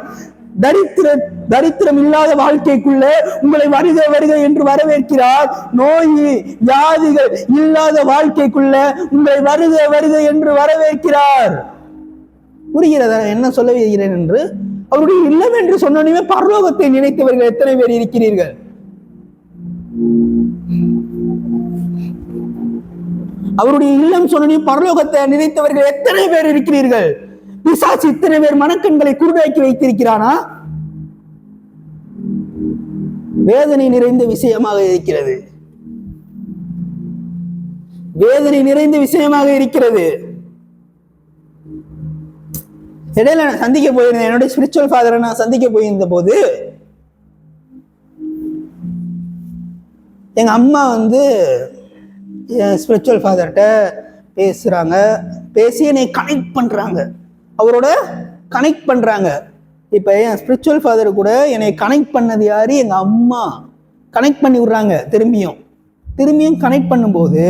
தரித்திரம் இல்லாத வாழ்க்கைக்குள்ள உங்களை வருக வருக என்று வரவேற்கிறார். நோய் வியாதிகள் இல்லாத வாழ்க்கைக்குள்ள உங்களை வருக வருக என்று வரவேற்கிறார். புரிகிறதா என்ன சொல்ல வருகிறேன் என்று? அவருடைய இல்லம் என்று சொன்னோமே பரலோகத்தை நினைத்தவர்கள் எத்தனை பேர் இருக்கிறீர்கள்? அவருடைய இல்லம் சொன்னி பரலோகத்தை நினைத்தவர்கள் எத்தனை பேர் இருக்கிறீர்கள்? பிசாசு இத்தனை பேர் மனக்கண்களை குருடாக்கி வைத்திருக்கிறானா? வேதனை நிறைந்த விஷயமாக இருக்கிறது. வேதனை நிறைந்த விஷயமாக இருக்கிறது. இடையில நான் சந்திக்க போயிருந்தேன், என்னுடைய ஸ்பிரிச்சுவல் ஃபாதரை நான் சந்திக்க போயிருந்த போது எங்க அம்மா ஸ்பிரிச்சுவல் ஃபாதர்கிட்ட பேசுறாங்க, பேசி என்னை கனெக்ட் பண்றாங்க, அவரோட கனெக்ட் பண்றாங்க. இப்ப என் ஸ்பிரிச்சுவல் ஃபாதர் கூட என்னை கனெக்ட் பண்ணது யாரு? எங்க அம்மா கனெக்ட் பண்ணி விடுறாங்க. திரும்பியும் கனெக்ட் பண்ணும்போது,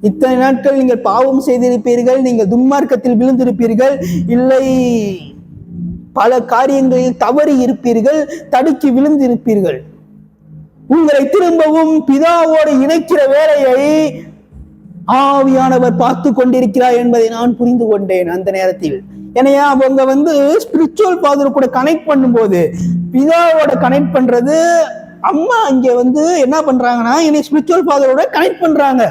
இத்தனை நாட்கள் நீங்கள் பாவம் செய்திருப்பீர்கள், நீங்கள் துன்மார்க்கத்தில் விழுந்திருப்பீர்கள், இல்லை பல காரியங்களில் தவறி இருப்பீர்கள், தடுக்கி விழுந்திருப்பீர்கள். உங்களை திரும்பவும் பிதாவோடு இணைக்கிற வேலையை ஆவியானவர் பார்த்து கொண்டிருக்கிறார் என்பதை நான் புரிந்து கொண்டேன் அந்த நேரத்தில். ஏன்னா அவங்க ஸ்பிரிச்சுவல் ஃபாதர் கூட கனெக்ட் பண்ணும்போது, பிதாவோட கனெக்ட் பண்றது, அம்மா இங்க என்ன பண்றாங்கன்னா என்னை ஸ்பிரிச்சுவல் ஃபாதரோட கனெக்ட் பண்றாங்க.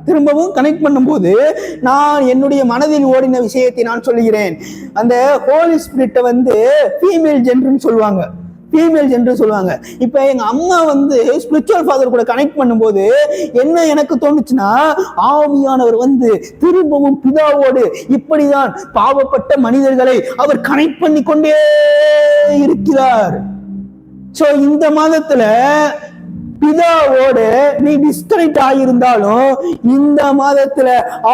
திரும்பவும் கனெக்ட் பண்ணும்போது நான் என்னுடைய மனதில் ஓடின விஷயத்தை நான் சொல்லுகிறேன். அந்த ஹோலி ஸ்பிரிட்டை ஃபீமேல் ஜெண்டர்னு சொல்லுவாங்க. இப்ப எங்க அம்மா ஸ்பிரிச்சுவல் ஃபாதர் கூட கனெக்ட் பண்ணும்போது என்ன எனக்கு தோணுச்சுன்னா, ஆவியானவர் திரும்பவும் பிதாவோடு இப்படிதான் பாவப்பட்ட மனிதர்களை அவர் கனெக்ட் பண்ணி கொண்டே இருக்கிறார். சோ இந்த மாதத்துல பிதாவோடு நீ டிஸ்கனெக்ட் ஆகியிருந்தாலும், இந்த மாதத்துல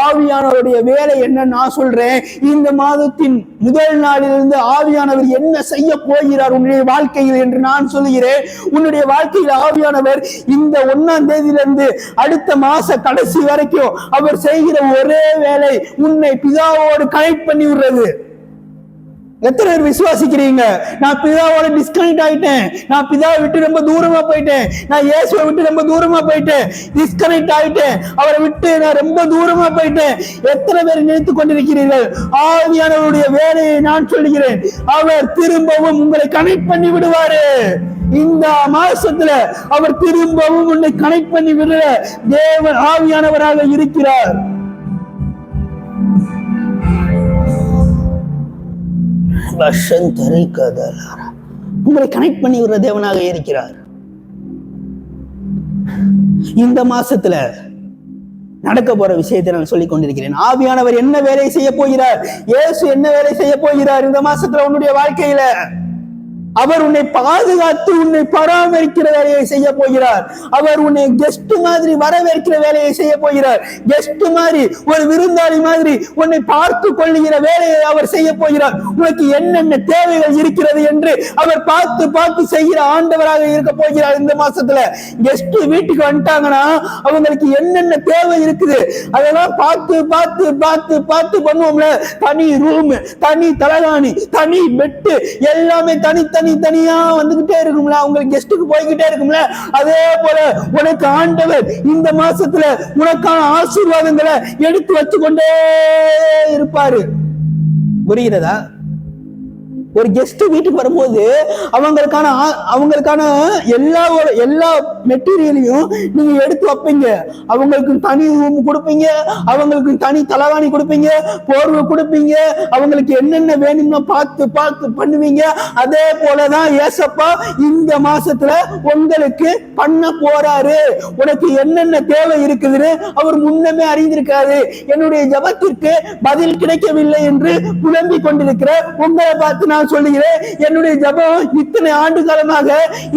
ஆவியானவருடைய வேலை என்ன நான் சொல்றேன். இந்த மாதத்தின் முதல் நாளிலிருந்து ஆவியானவர் என்ன செய்ய போகிறார் உன்னுடைய வாழ்க்கையில் என்று நான் சொல்லுகிறேன். உன்னுடைய வாழ்க்கையில் ஆவியானவர் இந்த 1ஆம் தேதியிலிருந்து அடுத்த மாச கடைசி வரைக்கும் அவர் செய்கிற ஒரே வேலை உன்னை பிதாவோடு கனெக்ட் பண்ணி விடுறது. எத்தனை பேர் விசுவாசிக்கிறீங்க? நான் பிதாவோட டிஸ்கனெக்ட் ஆயிட்டேன், நான் பிதாவை விட்டு ரொம்ப தூரமா போயிட்டேன், நான் இயேசுவை விட்டு ரொம்ப தூரமா போயிட்டேன், டிஸ்கனெக்ட் ஆயிட்டேன், அவரை விட்டு நான் ரொம்ப தூரமா போயிட்டேன். எத்தனை பேர் நினைத்துக் கொண்டிருக்கிறீர்கள்? ஆவியானவருடைய வேலையை நான் சொல்லுகிறேன், அவர் திரும்பவும் உங்களை கனெக்ட் பண்ணி விடுவாரு. இந்த மாசத்துல அவர் திரும்பவும் உன்னை கனெக்ட் பண்ணி விடுற தேவன் ஆவியானவராக இருக்கிறார். உங்களை கனெக்ட் பண்ணி விடுற தேவனாக இருக்கிறார். இந்த மாசத்துல நடக்க போற விஷயத்தை நான் சொல்லிக் கொண்டிருக்கிறேன். ஆவியானவர் என்ன வேலை செய்ய போகிறார், இயேசு என்ன வேலை செய்ய போகிறார் இந்த மாசத்துல உன்னுடைய வாழ்க்கையில? அவர் உன்னை பாதுகாத்து உன்னை பராமரிக்கிற வேலையை செய்ய போகிறார். அவர் உன்னை கெஸ்ட் மாதிரி வரவேற்கிற வேலையை செய்ய போகிறார். கெஸ்ட் மாதிரி, ஒரு விருந்தாளி மாதிரி உன்னை பார்த்து கொள்ளுகிற வேலையை அவர் செய்ய போகிறார். உனக்கு என்னென்ன தேவைகள் இருக்கிறது என்று அவர் பார்த்து செய்கிற ஆண்டவராக இருக்க போகிறார். இந்த மாசத்துல கெஸ்ட் வீட்டுக்கு வந்துட்டாங்கன்னா அவங்களுக்கு என்னென்ன தேவை இருக்குது அதெல்லாம் பார்த்து பண்ணுவோம்ல. தனி ரூம், தனி தலகாணி, தனி பெட்டு, எல்லாமே தனியா வந்துகிட்டே இருக்கும்ல, உங்களுக்கு கெஸ்டுக்கு போய்கிட்டே இருக்கும்ல. அதே போல உனக்கு ஆண்டவர் இந்த மாசத்துல உனக்கான ஆசீர்வாதங்களை எடுத்து வச்சு கொண்டே இருப்பாரு. புரிகிறதா? ஒரு கெஸ்ட் வீட்டுக்கு வரும்போது அவங்களுக்கான எல்லா மெட்டீரியலையும் நீங்க எடுத்து வைப்பீங்க. அவங்களுக்கு தனி ரூம் கொடுப்பீங்க, அவங்களுக்கு தனி தலகாணி கொடுப்பீங்க, போர்வை கொடுப்பீங்க, அவங்களுக்கு என்னென்ன வேணும்னா பார்த்து பண்ணுவீங்க. அதே போலதான் ஏசப்பா இந்த மாசத்துல உங்களுக்கு பண்ண போறாரு. உனக்கு என்னென்ன தேவை இருக்குதுன்னு அவர் முன்னமே அறிந்திருக்காரு. என்னுடைய ஜபத்திற்கு பதில் கிடைக்கவில்லை என்று புலம்பிக் கொண்டிருக்கிற உங்களை பார்த்து நான் சொல்லுகிறேன், என்னுடைய ஜபம் இத்தனை ஆண்டு காலமாக,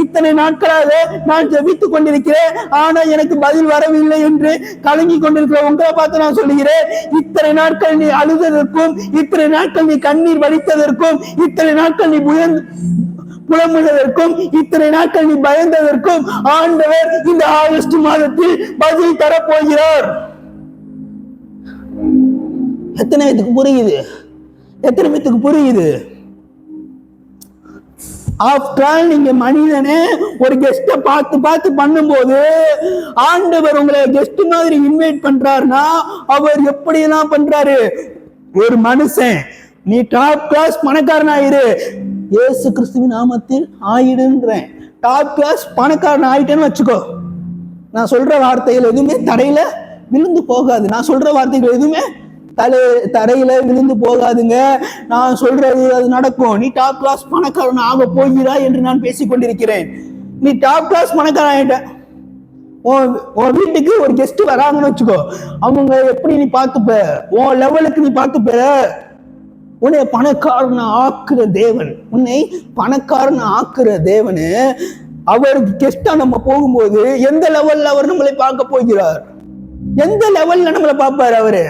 இத்தனை நாட்களாக நான் ஜபித்துக் கொண்டிருக்கிறேன், ஆனா எனக்கு பதில் வரவில்லை என்று கலங்கி கொண்டிருக்கிற உங்களை பார்த்து நான் சொல்லுகிறேன், இத்தனை நாட்கள் நீ அழுததற்கும், இத்தனை நாட்கள் நீ கண்ணீர் வடித்ததற்கும், இத்தனை நாட்கள் நீ புலம்புவதற்கும், இத்தனை நாட்கள் நீ பயந்ததற்கும் ஆண்டவர் இந்த ஆகஸ்ட் மாதத்தில் பதில் தரப்போகிறார். எத்தனை பேத்துக்கு புரியுது? ஆஃப்டர் நீங்க மனிதனே ஒரு கெஸ்ட பார்த்து பண்ணும்போது ஆண்டவர் உங்களை கெஸ்ட் மாதிரி இன்வைட் பண்றாருன்னா அவர் எப்படி எல்லாம் பண்றாரு? ஒரு மனுஷன் நீ டாப் கிளாஸ் பணக்காரன் ஆயிரு, இயேசு கிறிஸ்துவின் நாமத்தில் ஆயிடுன்றேன். டாப் கிளாஸ் பணக்காரன் ஆயிட்டேன்னு வச்சுக்கோ, நான் சொல்ற வார்த்தைகள் எதுவுமே தரையில விழுந்து போகாது. நான் சொல்ற வார்த்தைகள் எதுவுமே தரையில விழுந்து போகாதுங்க. நான் சொல்றது அது நடக்கும். நீ டாப் கிளாஸ் பணக்காரன் ஆக போகிறாய் என்று நான் பேசிக் கொண்டிருக்கிறேன். நீ டாப் கிளாஸ் பணக்காரன் ஆயிட்ட, உன் வீட்டுக்கு ஒரு கெஸ்ட் வராங்கன்னு வச்சுக்கோ, அவங்க எப்படி நீ பார்த்துப்ப, உன் லெவலுக்கு நீ பார்த்துப்ப. உன்னை பணக்காரன் ஆக்குற தேவனு அவருக்கு கெஸ்டா நம்ம போகும்போது எந்த லெவல்ல அவர் நம்மளை பார்க்க போகிறார்? எந்த லெவல்ல நம்மளை பார்ப்பாரு அவரு?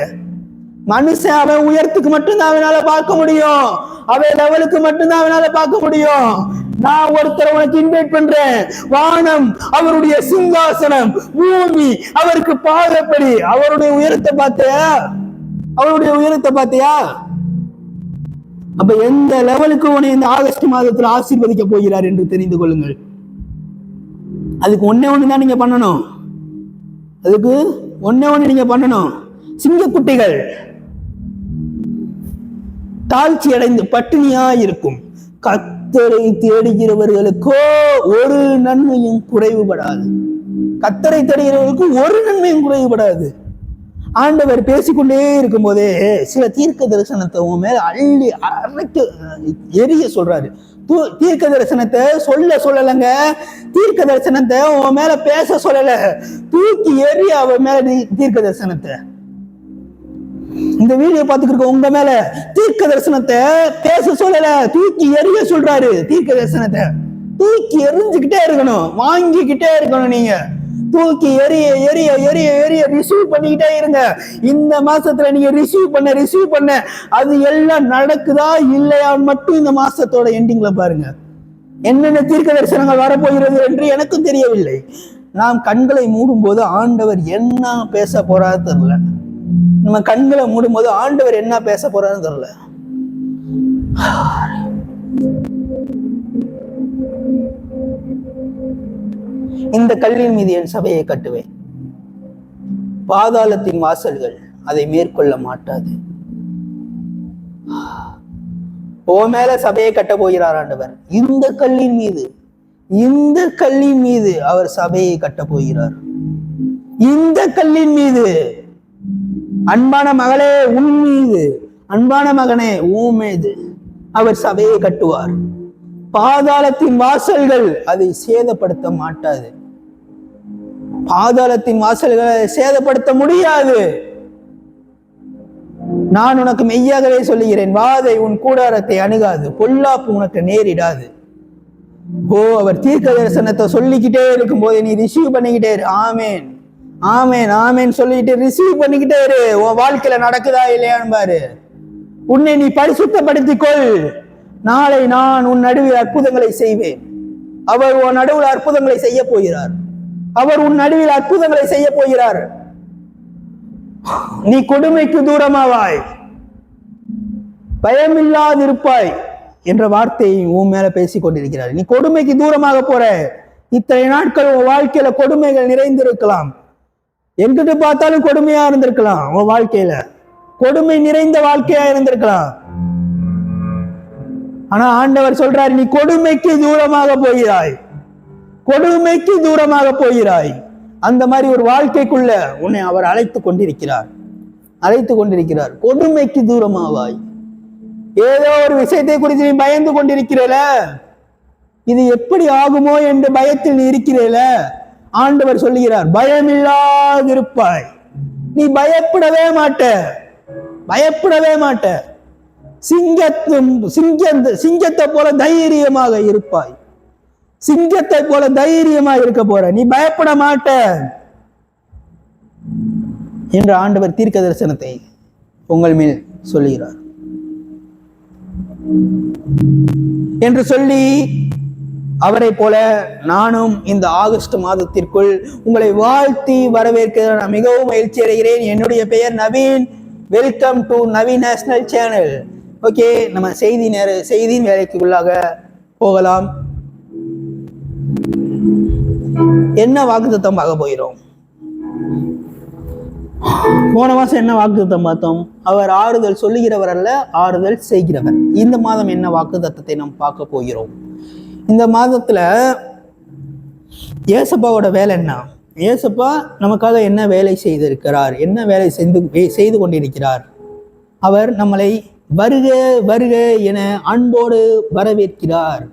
மனுஷன் அவன் உயரத்துக்கு மட்டும்தான் அவனால பார்க்க முடியும், அவன் லெவலுக்கு மட்டும்தான் அவனால பார்க்க முடியும். நான் ஒருத்தர் உனக்கு இன்வைட் பண்றேன். வானம் அவருடைய சிங்காசனம், பூமி அவருக்கு பாதப்படி. அவருடைய உயரத்தை பார்த்தியா? அவருடைய உயரத்தை பார்த்தியா? அப்ப எந்த லெவலுக்கு உன்னை இந்த ஆகஸ்ட் மாதத்தில் ஆசீர்வதிக்க போகிறார் என்று தெரிந்து கொள்ளுங்கள். அதுக்கு ஒண்ணே நீங்க பண்ணணும். அதுக்கு ஒண்ணே நீங்க பண்ணணும். சிங்கக்குட்டிகள் தாழ்ச்சி அடைந்து பட்டினியா இருக்கும். கர்த்தரை தேடுகிறவர்களுக்கோ ஒரு நன்மையும் குறைவுபடாது. கர்த்தரை தேடுகிறவர்களுக்கு ஒரு நன்மையும் குறைவுபடாது. ஆண்டவர் பேசிக்கொண்டே இருக்கும் போதே சில தீர்க்க தரிசனத்தை உன் மேல அள்ளி அரைக்க எரிய சொல்றாரு. தீர்க்க தரிசனத்தை சொல்லலைங்க. தீர்க்க தரிசனத்தை உன் மேல பேச சொல்லல, தூக்கி எரிய அவன் மேல தீர்க்க தரிசனத்தை. இந்த வீடியோ பார்த்துக்கிட்டு உங்க மேல தீர்க்க தரிசனத்தை பேச சொல்லல, தூக்கி எரிய சொல்றாரு. தீர்க்க தரிசனத்தை தூக்கி எரிஞ்சுக்கிட்டே இருக்கணும், வாங்கிக்கிட்டே இருக்கணும். நீங்க தூக்கி எரிய எரிய எரிய எரிய ரிசீவ் பண்ணிக்கிட்டே இருங்க. இந்த மாசத்துல நீங்க ரிசீவ் பண்ண அது எல்லாம் நடக்குதா இல்லையான்னு மட்டும் இந்த மாசத்தோட எண்டிங்ல பாருங்க. என்னென்ன தீர்க்க தரிசனங்கள் வரப்போகிறது என்று எனக்கும் தெரியவில்லை. நாம் கண்களை மூடும் போது ஆண்டவர் என்ன பேச போறாரு தெரியல. நம்ம கண்களை மூடும் போது ஆண்டவர் என்ன பேச போறாருன்னு தெரியல. இந்த கல்லின் மீது என் சபையை கட்டுவேன், பாதாளத்தின் வாசல்கள் அதை மேற்கொள்ள மாட்டாது. ஓ மேல சபையை கட்ட போகிறார் ஆண்டவர். இந்த கல்லின் மீது அவர் சபையை கட்ட போகிறார். இந்த கல்லின் மீது. அன்பான மகளே உன் மீது, அன்பான மகனே உன் மீது அவர் சபையை கட்டுவார். பாதாளத்தின் வாசல்கள் அதை சேதப்படுத்த மாட்டாது. பாதாளத்தின் வாசல்களை சேதப்படுத்த முடியாது. நான் உனக்கு மெய்யாகவே சொல்லுகிறேன், வாதை உன் கூடாரத்தை அணுகாது, பொல்லாப்பு உனக்கு நேரிடாது. ஓ, அவர் தீர்க்க தரிசனத்தை சொல்லிக்கிட்டே இருக்கும் போது நீ ரிசீவ் பண்ணிக்கிட்டே இரு. ஆமேன் ஆமேன் ஆமேன் சொல்லிட்டு ரிசீவ் பண்ணிக்கிட்டே இரு. உன் வாழ்க்கையில நடக்குதா இல்லையான்னு பாரு. உன்னை நீ பரிசுத்தப்படுத்திக் கொள். நாளை நான் உன் நடுவில் அற்புதங்களை செய்வேன். அவர் உன் நடுவில் அற்புதங்களை செய்ய போகிறார். அவர் உன் நடுவில் அற்புதங்களை செய்ய போகிறார். நீ கொடுமைக்கு தூரமாவாய், பயமில்லாதிருப்பாய் என்ற வார்த்தையை உன் மேல பேசிக் கொண்டிருக்கிறார். நீ கொடுமைக்கு தூரமாக போற. இத்தனை நாட்கள் உன் வாழ்க்கையில கொடுமைகள் நிறைந்திருக்கலாம். எங்கிட்டு பார்த்தாலும் கொடுமையா இருந்திருக்கலாம். உன் வாழ்க்கையில கொடுமை நிறைந்த வாழ்க்கையா இருந்திருக்கலாம். ஆனா ஆண்டவர் சொல்றாரு, நீ கொடுமைக்கு தூரமாக போகிறாய், கொடுமைக்கு தூரமாக போகிறாய். அந்த மாதிரி ஒரு வாழ்க்கைக்குள்ள உன்னை அவர் அழைத்து கொண்டிருக்கிறார். கொடுமைக்கு தூரமாவாய். ஏதோ ஒரு விஷயத்தை குறித்து நீ பயந்து கொண்டிருக்கிறல, இது எப்படி ஆகுமோ என்ற பயத்தில் நீ இருக்கிறல. ஆண்டவர் சொல்லுகிறார், பயமில்லாதிருப்பாய். நீ பயப்படவே மாட்ட. சிங்கத்தை போல தைரியமாக இருப்பாய். சிங்கத்தை போல தைரியமாக இருக்க போற. நீ பயப்பட மாட்ட என்று ஆண்டவர் தீர்க்க தரிசனத்தை உங்கள் மேல் சொல்லுகிறார் என்று சொல்லி, அவரை போல நானும் இந்த ஆகஸ்ட் மாதத்திற்குள் உங்களை வாழ்த்தி வரவேற்க நான் மிகவும் மகிழ்ச்சி அடைகிறேன். என்னுடைய பெயர் Naveen. Welcome to Naveen national channel. Okay, நம்ம செய்தியின் வேலைக்குள்ளாக போகலாம். என்ன வாக்குத்தத்தம் பார்க்க போகிறோம்? போன மாசம் என்ன வாக்குத்தத்தம் பார்த்தோம்? அவர் ஆறுதல் சொல்லுகிறவர் அல்ல, ஆறுதல் செய்கிறவர். இந்த மாதம் என்ன வாக்குத்தத்தத்தை நாம் பார்க்க போகிறோம்? இந்த மாதத்துல ஏசப்பாவோட வேலை என்ன? ஏசப்பா நமக்காக என்ன வேலை செய்திருக்கிறார்? என்ன வேலை செய்து கொண்டிருக்கிறார்? அவர் நம்மளை வருக வருக என அன்போடு வரவேற்கிறார்.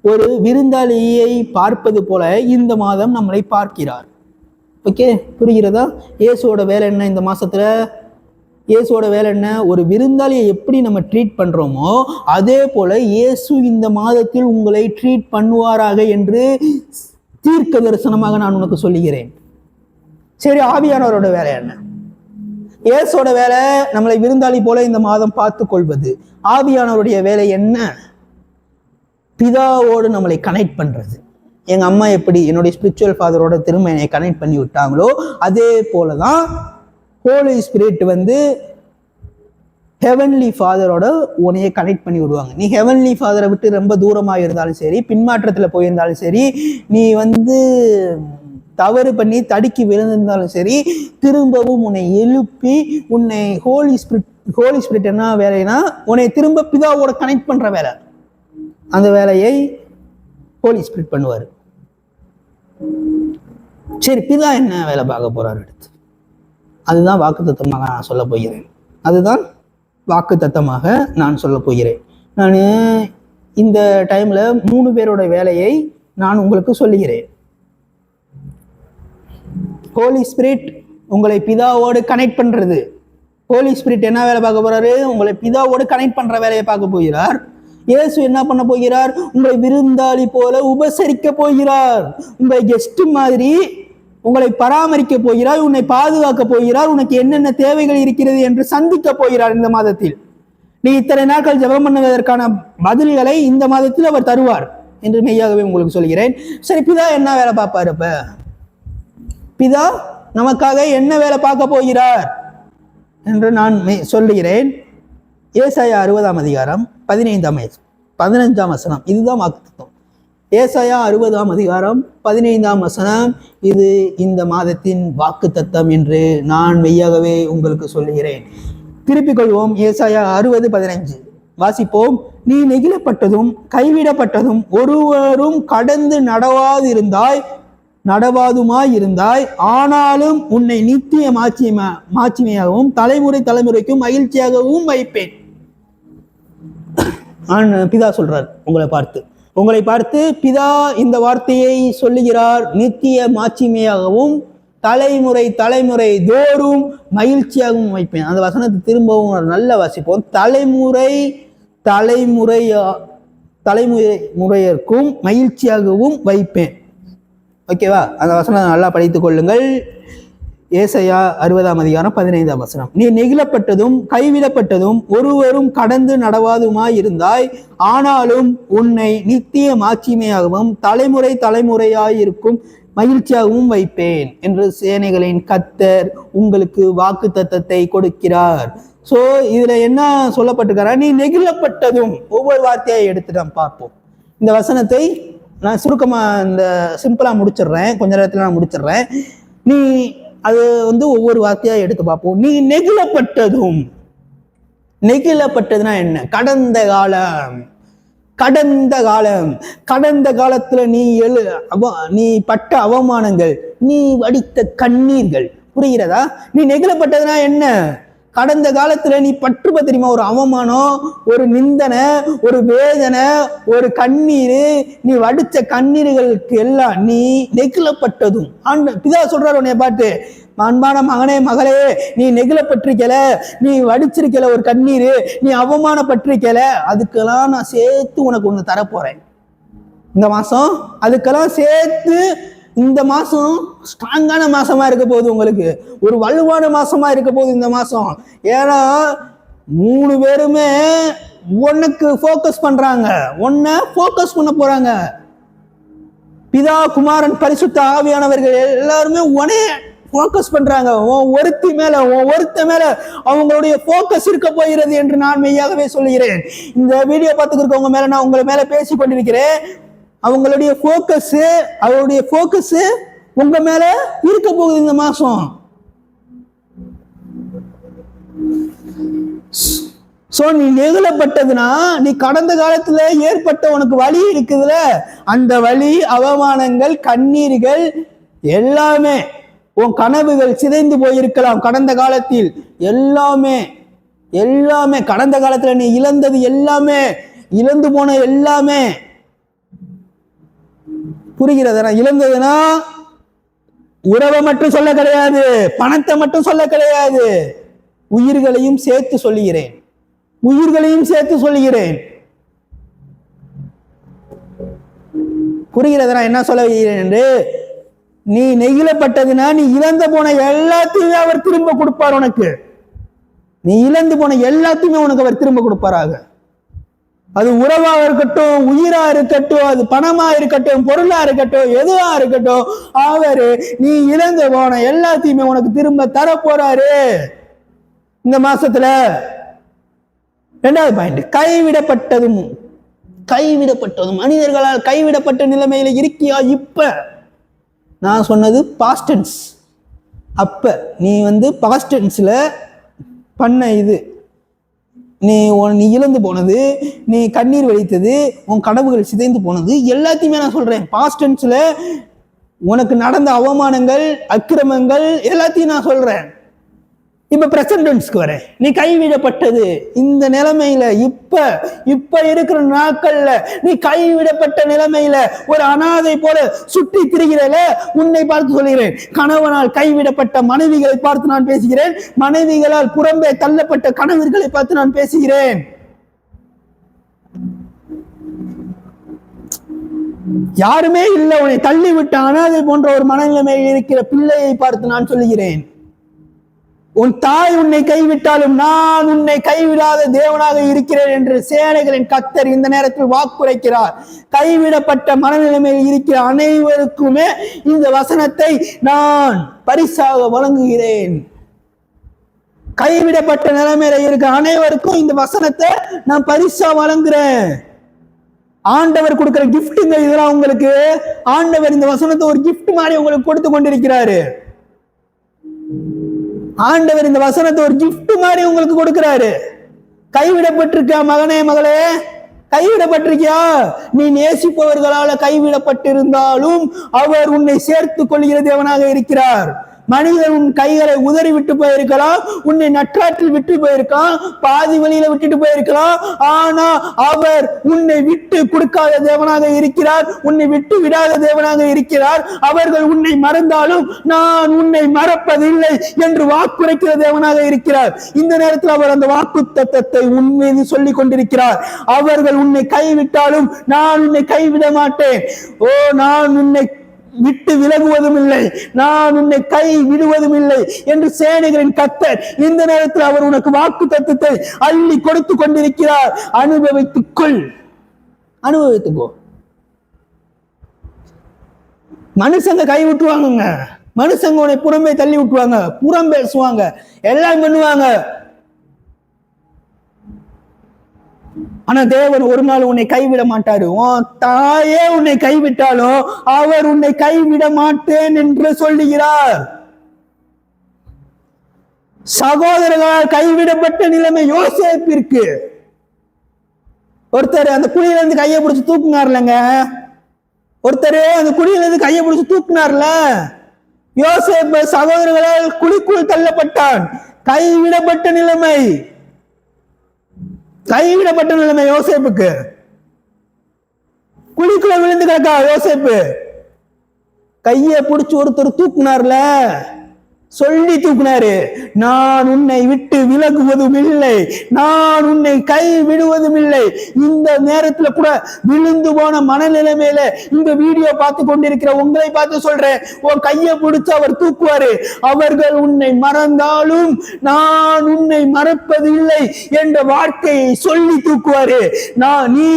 ஒரு விருந்தாளியை பார்ப்பது போல இந்த மாதம் நம்மளை பார்க்கிறார். ஓகே, புரிகிறதா? இயேசுவோட வேலை என்ன இந்த மாசத்துல? இயேசுவோட வேலை என்ன? ஒரு விருந்தாளியை எப்படி நம்ம ட்ரீட் பண்றோமோ அதே போல இயேசு இந்த மாதத்தில் உங்களை ட்ரீட் பண்ணுவாராக என்று தீர்க்க தரிசனமாக நான் உனக்கு சொல்லுகிறேன். சரி, ஆவியானவரோட வேலை என்ன? இயேசுவோட வேலை நம்மளை விருந்தாளி போல இந்த மாதம் பார்த்து கொள்வது. ஆவியானவருடைய வேலை என்ன? பிதாவோடு நம்மளை கனெக்ட் பண்றது. எங்க அம்மா எப்படி என்னுடைய ஸ்பிரிச்சுவல் ஃபாதரோட திரும்ப என்னை கனெக்ட் பண்ணி விட்டாங்களோ அதே போலதான் ஹோலி ஸ்பிரிட் ஹெவன்லி ஃபாதரோட உன்னைய கனெக்ட் பண்ணி விடுவாங்க. நீ ஹெவன்லி ஃபாதரை விட்டு ரொம்ப தூரமாக இருந்தாலும் சரி, பின்மாற்றத்துல போயிருந்தாலும் சரி, நீ தவறு பண்ணி தடுக்கி விழுந்திருந்தாலும் சரி, திரும்பவும் உன்னை எழுப்பி உன்னை ஹோலி ஸ்பிரிட் என்ன வேலைன்னா உன்னை திரும்ப பிதாவோட கனெக்ட் பண்ற வேலை. அந்த வேலையை ஹோலி ஸ்பிரிட் பண்ணுவார். சரி, பிதா என்ன வேலை பார்க்க போறாரு அடுத்து? அதுதான் வாக்குத்தத்தமாக நான் சொல்ல போகிறேன். நான் இந்த டைம்ல 3 பேரோட வேலையை நான் உங்களுக்கு சொல்லுகிறேன். ஹோலி ஸ்பிரிட் உங்களை பிதாவோடு கனெக்ட் பண்றது. ஹோலி ஸ்பிரிட் என்ன வேலை பார்க்க போறாரு? உங்களை பிதாவோடு கனெக்ட் பண்ற வேலையை பார்க்க போகிறார். இயேசு என்ன பண்ண போகிறார்? உங்களை விருந்தாளி போல உபசரிக்க போகிறார். உங்களை கெஸ்ட் மாதிரி உங்களை பராமரிக்க போகிறார், உன்னை பாதுகாக்க போகிறார், உனக்கு என்னென்ன தேவைகள் இருக்கிறது என்று சந்திக்க போகிறார். இந்த மாதத்தில் நீ இத்தனை நாட்கள் ஜெபம் பண்ணுவதற்கான பதில்களை இந்த மாதத்தில் அவர் தருவார் என்று மெய்யாகவே உங்களுக்கு சொல்கிறேன். சரி, பிதா என்ன வேலை பார்ப்பார்? அப்ப பிதா நமக்காக என்ன வேலை பார்க்க போகிறார் என்று நான் சொல்லுகிறேன். ஏசாயா 60ஆம் அதிகாரம் 15ஆம் வசனம். இதுதான் வாக்குத்தத்தம். ஏசாயா 60ஆம் அதிகாரம் 15ஆம் வசனம். இது இந்த மாதத்தின் வாக்குத்தத்தம் என்று நான் மெய்யாகவே உங்களுக்கு சொல்லுகிறேன். திருப்பிக் கொள்வோம். ஏசாயா 60:15 வாசிப்போம். நீ நெகிழப்பட்டதும் கைவிடப்பட்டதும் ஒருவரும் கடந்து நடவாதுமாயிருந்தாய், ஆனாலும் உன்னை நித்திய மாட்சிமையாகவும் தலைமுறைக்கும் மகிழ்ச்சியாகவும் வைப்பேன். பிதா சொல்றார் உங்களை பார்த்து பிதா இந்த வார்த்தையை சொல்லுகிறார். நித்திய மாட்சிமையாகவும் தலைமுறை தோறும் மகிழ்ச்சியாகவும் வைப்பேன். அந்த வசனத்தை திரும்பவும் நல்ல வாசிப்போம். தலைமுறைக்கும் மகிழ்ச்சியாகவும் வைப்பேன். ஓகேவா? அந்த வசனம் நல்லா படித்துக் கொள்ளுங்கள். ஏசாயா 60ஆம் அதிகாரம் 15ஆம் வசனம். நீ நெகிழப்பட்டதும் கைவிடப்பட்டதும் ஒருவரும் கடந்து நடவாதுமாயிருந்தாய், ஆனாலும் உன்னை நித்திய மாட்சிமையாகவும் தலைமுறையாயிருக்கும் மகிழ்ச்சியாகவும் வைப்பேன் என்று சேனைகளின் கர்த்தர் உங்களுக்கு வாக்குத்தத்தத்தை கொடுக்கிறார். சோ இதுல என்ன சொல்லப்பட்டிருக்காரா? நீ நெகிழப்பட்டதும். ஒவ்வொரு வார்த்தையை எடுத்து நாம் பார்ப்போம். இந்த வசனத்தை நான் சிம்பிளா முடிச்சிடுறேன், கொஞ்ச நேரத்துல நான் முடிச்சிடுறேன். நீ அது ஒவ்வொரு வார்த்தையா எடுத்து பார்ப்போம். நீ நெகிழப்பட்டதுன்னா என்ன? கடந்த காலத்துல நீ பட்ட அவமானங்கள், நீ வடித்த கண்ணீர்கள். புரிகிறதா? நீ நெகிழப்பட்டதுன்னா என்ன? கடந்த காலத்துல நீ பற்றுப்ப தெரியுமா? ஒரு அவமானம், ஒரு நிந்தனை, ஒரு வேதனை, ஒரு கண்ணீர், நீ வடிச்ச கண்ணீர்களுக்கு எல்லாம் நீ நெகிழப்பட்டதும். பிதா சொல்றாரு உன்னைய பாட்டு, அன்பான மகனே மகளே, நீ நெகிழப்பட்டிருக்கல, நீ வடிச்சிருக்கல ஒரு கண்ணீர், நீ அவமானப்பட்டிருக்கல, அதுக்கெல்லாம் நான் சேர்த்து உனக்கு ஒண்ணு தரப்போறேன் இந்த மாசம். அதுக்கெல்லாம் சேர்த்து இந்த மாசம் ஸ்ட்ராங்கான மாசமா இருக்க போகுது. உங்களுக்கு ஒரு வலுவான மாசமா இருக்க போகுது இந்த மாசம். ஏன்னா 3 பேருமே உனக்கு ஃபோக்கஸ் பண்றாங்க, உன்னை ஃபோக்கஸ் பண்ண போறாங்க. பிதா, குமாரன், பரிசுத்த ஆவியானவர்கள் எல்லாருமே உன்னைய ஃபோக்கஸ் பண்றாங்க. உன் ஒருத்த மேல அவங்களுடைய ஃபோக்கஸ் இருக்க போகிறது என்று நான் மெய்யாகவே சொல்லுகிறேன். இந்த வீடியோ பார்த்துக்கிறவங்க மேல நான் உங்களை மேல பேசி கொண்டிருக்கிறேன். அவங்களுடைய ஃபோக்கஸ் உங்க மேல இருக்க போகுது இந்த மாசம். சோ நீ நெகிழப்பட்டதுன்னா, நீ கடந்த காலத்துல ஏற்பட்ட உனக்கு வலி இருக்குதுல, அந்த வலி, அவமானங்கள், கண்ணீர்கள் எல்லாமே, உன் கனவுகள் சிதைந்து போயிருக்கலாம் கடந்த காலத்தில். எல்லாமே கடந்த காலத்துல நீ இழந்தது எல்லாமே, இழந்து போன எல்லாமே. புரிகிறதா? இழந்ததுன்னா உறவை மட்டும் சொல்ல கிடையாது, பணத்தை மட்டும் சொல்ல கிடையாது, உயிர்களையும் சேர்த்து சொல்லுகிறேன். புரிகிறதா என்ன சொல்ல வருகிறேன் என்று? நீ நெகிழப்பட்டதுன்னா நீ இழந்து போன எல்லாத்தையுமே அவர் திரும்ப கொடுப்பார் உனக்கு. நீ இழந்து போன எல்லாத்தையுமே உனக்கு அவர் திரும்ப கொடுப்பாராக. அது உறவா இருக்கட்டும், உயிரா இருக்கட்டும், அது பணமா இருக்கட்டும், பொருளா இருக்கட்டும், எதுவா இருக்கட்டும், அவரு நீ இழந்து போன எல்லாத்தையுமே உனக்கு திரும்ப தர போறாரு இந்த மாசத்துல. இரண்டாவது பாயிண்ட், கைவிடப்பட்டதும் மனிதர்களால் கைவிடப்பட்ட நிலைமையில இருக்கியா? இப்ப நான் சொன்னது பாஸ்ட் டென்ஸ். அப்ப நீ பாஸ்ட் டென்ஸ்ல பண்ண இது, நீ இழந்து போனது, நீ கண்ணீர் வலித்தது, உன் கனவுகள் சிதைந்து போனது, எல்லாத்தையுமே நான் சொல்றேன். பாஸ்ட் டென்ஸ்ல உனக்கு நடந்த அவமானங்கள், அக்கிரமங்கள் எல்லாத்தையும் நான் சொல்றேன். இப்ப பிரசன்ட் டென்ஸ்க்கு வரேன். நீ கைவிடப்பட்டது இந்த நிலைமையில, இப்ப இருக்கிற நாட்கள்ல நீ கைவிடப்பட்ட நிலைமையில ஒரு அனாதை போல சுற்றி திரிகிறல, உன்னை பார்த்து சொல்கிறேன். கணவனால் கைவிடப்பட்ட மனைவிகளை பார்த்து நான் பேசுகிறேன். மனைவிகளால் புறம்பே தள்ளப்பட்ட கணவர்களை பார்த்து நான் பேசுகிறேன். யாருமே இல்லை, உன்னை தள்ளிவிட்ட அனாதை போன்ற ஒரு மனநிலைமையில் இருக்கிற பிள்ளையை பார்த்து நான் சொல்லுகிறேன். உன் தாய் உன்னை கைவிட்டாலும் நான் உன்னை கைவிடாத தேவனாக இருக்கிறேன் என்று சேனைகளின் கர்த்தர் இந்த நேரத்தில் வாக்குரைக்கிறார். கைவிடப்பட்ட மனநிலைமையில் இருக்கிற அனைவருக்குமே இந்த வசனத்தை நான் பரிசாக வழங்குகிறேன். கைவிடப்பட்ட நிலைமையில இருக்க அனைவருக்கும் இந்த வசனத்தை நான் பரிசா வழங்குறேன். ஆண்டவர் கொடுக்கிற கிஃப்ட்டுங்க இதெல்லாம் உங்களுக்கு. ஆண்டவர் இந்த வசனத்தை ஒரு கிஃப்ட் மாதிரி உங்களுக்கு கொடுத்து கொண்டிருக்கிறாரு. ஆண்டவர் இந்த வசனத்தை ஒரு கிஃப்ட் மாதிரி உங்களுக்கு கொடுக்கிறாரு. கைவிடப்பட்டிருக்கா மகனே, மகளே? கைவிடப்பட்டிருக்கியா? நீ நேசிப்பவர்களால கைவிடப்பட்டிருந்தாலும் அவர் உன்னை சேர்த்துக் கொள்கிற தேவனாக இருக்கிறார். மனிதன் உன் கைகளை உதறி விட்டு போயிருக்கலாம், உன்னை நற்றாற்றில் விட்டு போயிருக்கான், பாதி வழியில விட்டுட்டு போயிருக்கலாம். ஆனா அவர் உன்னை விட்டு கொடுக்காத தேவனாக இருக்கிறார், உன்னை விட்டு விடாத தேவனாக இருக்கிறார். அவர்கள் உன்னை மறந்தாலும் நான் உன்னை மறப்பதில்லை என்று வாக்குரைக்கிற தேவனாக இருக்கிறார். இந்த நேரத்தில் அவர் அந்த வாக்கு தத்தத்தை உன் மீது சொல்லிக் கொண்டிருக்கிறார். அவர்கள் உன்னை கைவிட்டாலும் நான் உன்னை கைவிட மாட்டேன். நான் உன்னை விட்டு விலகுவதும் இல்லை, நான் உன்னை கை விடுவதும் இல்லை என்று சேனைகளின் கர்த்தர் இந்த நேரத்தில் அவர் உனக்கு வாக்கு தத்தத்தை அள்ளி கொடுத்து கொண்டிருக்கிறார். அனுபவித்துக்கோ. மனுஷங்க கை விட்டுவாங்க, மனுஷங்க உன்னை புறம்பே தள்ளி விட்டுவாங்க, புறம் பேசுவாங்க, எல்லாம் பண்ணுவாங்க. ஆனா தேவன் ஒரு நாள் உன்னை கைவிட மாட்டாரு. உன் தாயே உன்னை கைவிட்டாலும் அவர் உன்னை கைவிட மாட்டேன் என்று சொல்லுகிறார். சகோதரர்களால் கைவிடப்பட்ட நிலைமை யோசேப்பிற்கு. ஒருத்தர் அந்த குழியில இருந்து கையை பிடிச்சு தூக்குனார்லங்க, ஒருத்தர் அந்த குழியில இருந்து கையை பிடிச்சு தூக்குனார்ல, யோசேப்பு சகோதரர்களால் குழிக்குள் தள்ளப்பட்டான். கைவிடப்பட்ட நிலைமை, கைவிடப்பட்ட நிலைமை யோசேப்புக்கு. குழிக்குள்ள விழுந்து கிடக்கா யோசேப்பு. கையை பிடிச்சு ஒருத்தர் தூக்குனார்ல, சொல்லி தூக்குனாரு, நான் உன்னை விட்டு விலகுவதும் இல்லை, நான் உன்னை கை விடுவதும் இல்லை. இந்த நேரத்துல கூட விழுந்து போன மனநிலைமையில இந்த வீடியோ பார்த்து கொண்டிருக்கிற உங்களை பார்த்து சொல்றேன், உன் கையை பிடிச்சு அவர் தூக்குவாரு. அவர்கள் உன்னை மறந்தாலும் நான் உன்னை மறப்பதில்லை என்ற வார்த்தையை சொல்லி தூக்குவாரு. நீ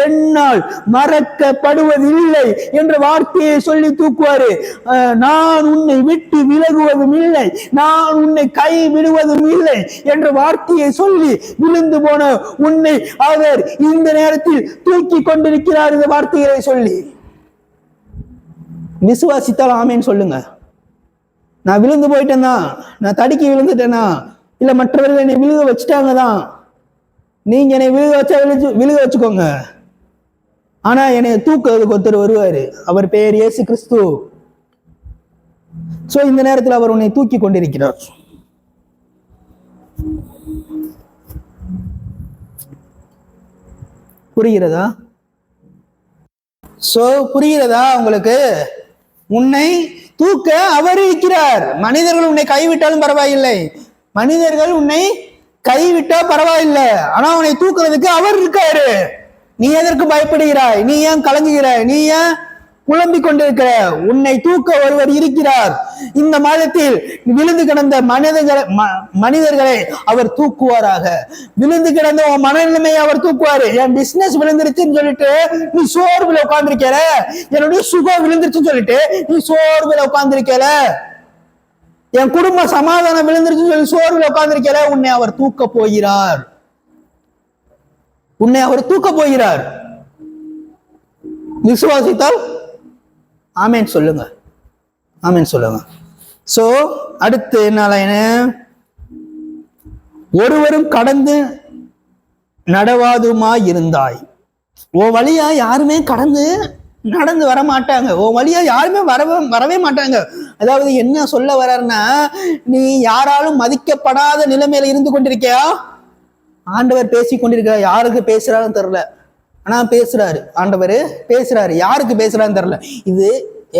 என்னால் மறக்கப்படுவதில்லை என்ற வார்த்தையை சொல்லி தூக்குவாரு. நான் உன்னை விட்டு விலகுவது இல்லை, நான் உன்னை கை விடுவதும் இல்லை என்ற வார்த்தையை சொல்லி விழுந்து போன உன்னை அவர் இந்த நேரத்தில் தூக்கி கொண்டிருக்கிறார். இந்த வார்த்தைகளை சொல்லி விசுவாசித்தால் ஆமேன்னு சொல்லுங்க. நான் விழுந்து போயிட்டேன்னா, நான் தடுக்கி விழுந்துட்டேனா, இல்ல மற்றவர்கள் என்னை விழுக வச்சுட்டாங்க தான், நீங்க என்னை விழுக வச்சா விழுக வச்சுக்கோங்க. ஆனா என்னை தூக்குறதுக்கு ஒருத்தர் வருவாரு, அவர் பெயர் இயேசு கிறிஸ்து. சோ இந்த நேரத்தில் அவர் உன்னை தூக்கி கொண்டிருக்கிறார். புரிகிறதா? சோ புரிகிறதா உங்களுக்கு? உன்னை தூக்க அவர் இருக்கிறார். மனிதர்கள் உன்னை கைவிட்டாலும் பரவாயில்லை, மனிதர்கள் உன்னை கைவிட்டா பரவாயில்லை, ஆனா உன்னை தூக்குறதுக்கு அவர் இருக்காரு. நீ எதற்கு பயப்படுகிறாய்? நீ ஏன் கலங்குகிறாய்? நீ ஏன் புலம்பிக் கொண்டிருக்கிற உன்னை தூக்க ஒருவர் இருக்கிறார். இந்த மாதத்தில் விழுந்து கிடந்த மனிதர்களை அவர் தூக்குவாராக. விழுந்து கிடந்த உன் மனநிலைமையை அவர் தூக்குவாரு. என் பிசினஸ் விழுந்துருச்சுன்னு சொல்லிட்டு நீ சோர்வுல உட்கார்ந்துருக்கல, என்னுடைய சுகம் விழுந்துருச்சுன்னு சொல்லிட்டு நீ சோர்வுல உட்கார்ந்துருக்கல, என் குடும்ப சமாதானம் விழுந்துருச்சுன்னு சொல்லி சோர்வுல உட்கார்ந்துருக்கல, உன்னை அவர் தூக்க போகிறார். உன்னை அவர் தூக்க போகிறார். விசுவாசித்தால் ஆமேன் சொல்லுங்க, ஆமேன் சொல்லுங்க. சோ அடுத்து என்ன, ஒருவரும் கடந்து நடவாதுமா இருந்தாய். ஓ வழியா யாருமே நடந்து வர மாட்டாங்க. ஓ வழியா யாருமே வரவே மாட்டாங்க. அதாவது என்ன சொல்ல வர்றாருன்னா, நீ யாராலும் மதிக்கப்படாத நிலைமையில இருந்து கொண்டிருக்கியா? ஆண்டவர் பேசி கொண்டிருக்கிறார். யாருக்கு பேசுறாருன்னு தெரியல, ஆனா பேசுறாரு. ஆண்டவர் பேசுறாரு. யாருக்கு பேசுறாருன்னு தெரியல. இது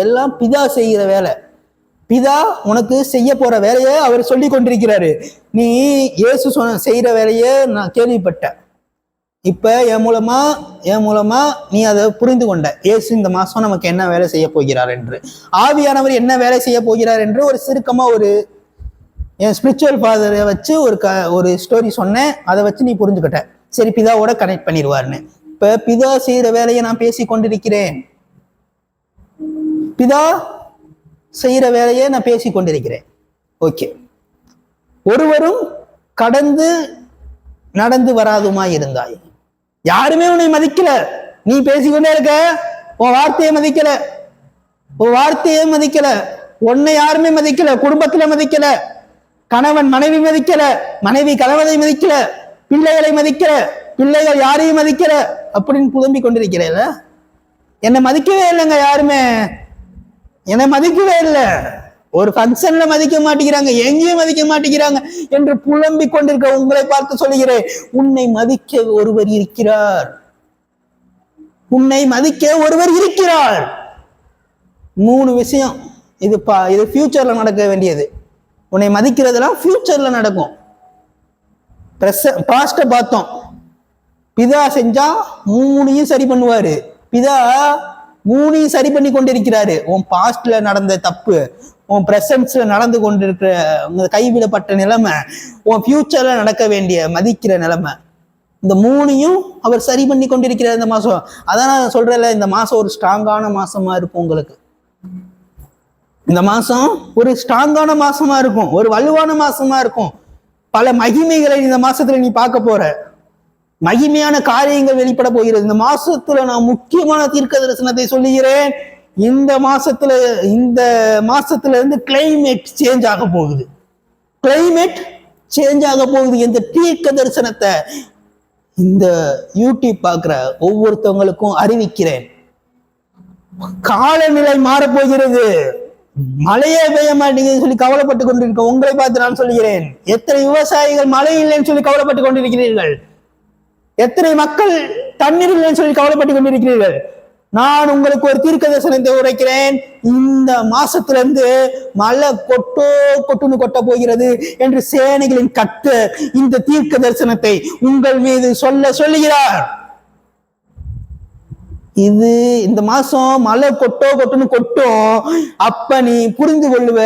எல்லாம் பிதா செய்கிற வேலை. பிதா உனக்கு செய்ய போற வேலையை அவர் சொல்லி கொண்டிருக்கிறாரு. நீ இயேசு செய்யற வேலையை நான் கேள்விப்பட்டேன். இப்ப என் மூலமா நீ அதை புரிந்து கொண்ட. இயேசு இந்த மாசம் நமக்கு என்ன வேலை செய்ய போகிறார் என்று, ஆவியானவர் என்ன வேலை செய்ய போகிறார் என்று ஒரு சுருக்கமா என் ஸ்பிரிச்சுவல் ஃபாதரை வச்சு ஒரு ஸ்டோரி சொன்னேன். அதை வச்சு நீ புரிஞ்சுக்கிட்ட. சரி, பிதாவோட கனெக்ட் பண்ணிடுவார்னு. இப்ப பிதா செய்யற வேலையை நான் பேசி கொண்டிருக்கிறேன். பிதா செய்யற வேலையை நான் பேசி கொண்டிருக்கிறேன். ஓகே. ஒருவரும் கடந்து நடந்து வராதுமா இருந்தாய். யாருமே உன்னை மதிக்கல. நீ பேசிக்கொண்டே இருக்க, உன் வார்த்தையை மதிக்கல. உன்னை யாருமே மதிக்கல. குடும்பத்துல மதிக்கல. கணவன் மனைவி மதிக்கல. மனைவி கணவனை மதிக்கல. பிள்ளைகளை மதிக்கல. பிள்ளைகள் யாரையும் மதிக்கல. அப்படின்னு புலம்பி கொண்டிருக்கிறேன். என்னை மதிக்கவே இல்லைங்க. யாருமே என்னை மதிக்கவே இல்லை. ஒரு ஃபங்க்ஷன்ல மதிக்க மாட்டேங்கிறாங்க, எங்கேயும் மதிக்க மாட்டேங்கிறாங்க என்று புலம்பி கொண்டிருக்க உங்களை பார்த்து சொல்லுகிறேன், உன்னை மதிக்க ஒருவர் இருக்கிறார். உன்னை மதிக்க ஒருவர் இருக்கிறார். 3 விஷயம். இது ஃபியூச்சர்ல நடக்க வேண்டியது. உன்னை மதிக்கிறதெல்லாம் ஃபியூச்சர்ல நடக்கும். பாஸ்ட பார்த்தோம். பிதா செஞ்சா 3ஐயும் சரி பண்ணுவாரு. பிதா 3ஐயும் சரி பண்ணி கொண்டிருக்கிறாரு. உன் பாஸ்ட்ல நடந்த தப்பு, உன் பிரசன்ஸ்ல நடந்து கொண்டிருக்கிற கைவிடப்பட்ட நிலைமை, உன் ஃபியூச்சர்ல நடக்க வேண்டிய மதிக்கிற நிலைமை, இந்த 3ஐயும் அவர் சரி பண்ணி கொண்டிருக்கிறார் இந்த மாசம். அதான் நான் சொல்றேன்ல, இந்த மாசம் ஒரு ஸ்ட்ராங்கான மாசமா இருக்கும் உங்களுக்கு. இந்த மாசம் ஒரு ஸ்ட்ராங்கான மாசமா இருக்கும், ஒரு வலுவான மாசமா இருக்கும். பல மகிமைகளை இந்த மாசத்துல நீ பார்க்க போற. மகிமையான காரியங்கள் வெளிப்பட போகிறது. இந்த மாசத்துல நான் முக்கியமான தீர்க்க தரிசனத்தை சொல்லுகிறேன். இந்த மாசத்துல இருந்து கிளைமேட் சேஞ்ச் ஆக போகுது. இந்த தீர்க்க தரிசனத்தை இந்த யூடியூப் பார்க்கிற ஒவ்வொருத்தவங்களுக்கும் அறிவிக்கிறேன். காலநிலை மாறப்போகிறது. மழையே பெய்ய மாட்டேங்குதுன்னு சொல்லி கவலைப்பட்டு கொண்டிருக்க உங்களை பார்த்து நான் சொல்கிறேன், எத்தனை விவசாயிகள் மழை இல்லைன்னு சொல்லி கவலைப்பட்டு கொண்டிருக்கிறீர்கள், எத்தனை மக்கள் தண்ணீர் இல்லைன்னு சொல்லி கவலைப்பட்டு கொண்டிருக்கிறீர்கள். நான் உங்களுக்கு ஒரு தீர்க்க தரிசனத்தை உரைக்கிறேன். இந்த மாசத்துல இருந்து மழை கொட்டுன்னு கொட்ட போகிறது என்று சேனைகளின் கர்த்தர் இந்த தீர்க்க தரிசனத்தை உங்கள் மீது சொல்லுகிறார். இந்த மாசம் மழை கொட்டுன்னு கொட்டும். அப்ப நீ புரிந்து கொள்ளுவ,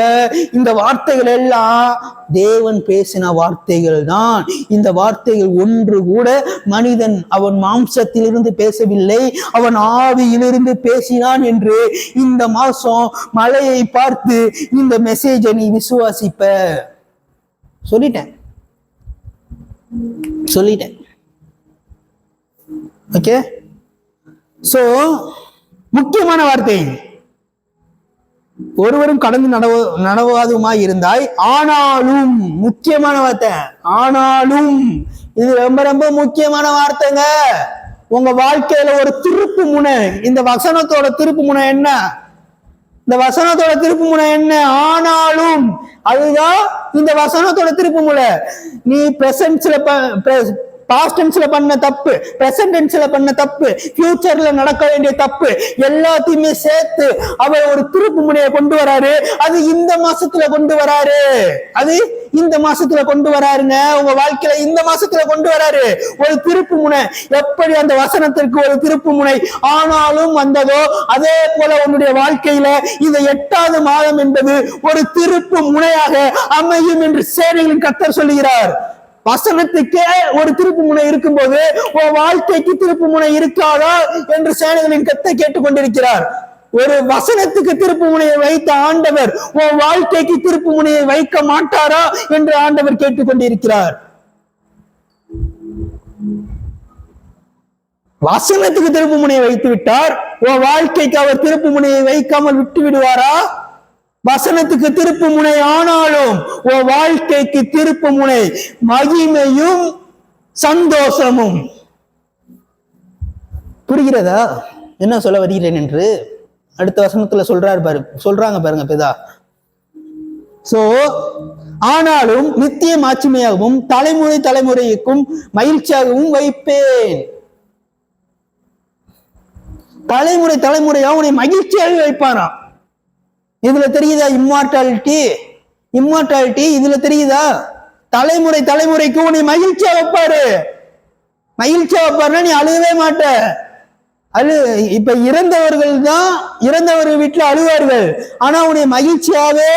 இந்த வார்த்தைகள் எல்லாம் தேவன் பேசின வார்த்தைகள் தான். இந்த வார்த்தைகள் ஒன்று கூட மனிதன் அவன் மாம்சத்திலிருந்து பேசவில்லை, அவன் ஆவியிலிருந்து பேசினான் என்று இந்த மாசம் மழையை பார்த்து இந்த மெசேஜை நீ விசுவாசிப்ப. சொல்லிட்டேன். ஓகே. சோ முக்கியமான வார்த்தை, ஒருவரும் கடந்து நடவாதுமாய் இருந்தாய். ஆனாலும், முக்கியமான வார்த்தை ஆனாலும். இது ரொம்ப ரொம்ப முக்கியமான வார்த்தைங்க. உங்க வாழ்க்கையில ஒரு திருப்பு முனை. இந்த வசனத்தோட திருப்பு முனை என்ன? ஆனாலும். அதுதான் இந்த வசனத்தோட திருப்பு முனை. நீ பாஸ்ட் டென்ஸ்ல பண்ண தப்பு, பிரசன்ட் டென்ஸ்ல பண்ண தப்பு, ஃபியூச்சர்ல நடக்க வேண்டிய தப்பு எல்லாத்தையுமே சேர்த்து அவர் ஒரு திருப்பு முனையை கொண்டு வராரு. அது இந்த மாசத்துல கொண்டு வராரு. அது இந்த மாசத்துல கொண்டு வராருங்க. உங்க வாழ்க்கையில இந்த மாசத்துல கொண்டு வராரு ஒரு திருப்பு முனை. எப்படி அந்த வசனத்திற்கு ஒரு திருப்பு முனை ஆனாலும் வந்ததோ, அதே போல உன்னுடைய வாழ்க்கையில இந்த 8வது மாதம் என்பது ஒரு திருப்பு முனையாக அமையும் என்று சேனைகளின் கர்த்தர் சொல்லுகிறார். வசனத்துக்கே ஒரு திருப்பு முனை இருக்கும்போது உன் வாழ்க்கைக்கு திருப்பு முனை இருக்காதா என்று சேனைகளின் கர்த்தர் கேட்டுக்கொண்டிருக்கிறார். ஒரு வசனத்துக்கு திருப்பு முனையை வைத்த ஆண்டவர் உன் வாழ்க்கைக்கு திருப்பு முனையை வைக்க மாட்டாரா என்று ஆண்டவர் கேட்டுக்கொண்டிருக்கிறார். வசனத்துக்கு திருப்பு முனையை வைத்து விட்டார், உன் வாழ்க்கைக்கு அவர் திருப்பு முனையை வைக்காமல் விட்டு விடுவாரா? வசனத்துக்கு திருப்பு முனை ஆனாலும் உன் வாழ்க்கைக்கு திருப்பு முனை மகிமையும் சந்தோஷமும். புரிகிறதா என்ன சொல்ல வருகிறேன் என்று? அடுத்த வசனத்துல சொல்றாங்க பாருங்க பிதா. சோ ஆனாலும் நித்திய மாட்சிமையாகவும் தலைமுறை தலைமுறைக்கும் மகிழ்ச்சியாகவும் வைப்பேன். தலைமுறை தலைமுறையா உன்னை மகிழ்ச்சியாக வைப்பாராம். இதுல தெரியுதா இம்மார்டாலிட்டி இதுல தெரியுதா? தலைமுறை தலைமுறைக்கு உன்னை மகிழ்ச்சியா வைப்பாரு. மகிழ்ச்சியா வைப்பாருன்னா நீ அழுகவே மாட்ட. இப்ப இறந்தவர்கள் வீட்டுல அழுவார்கள், ஆனா உன்னை மகிழ்ச்சியாவே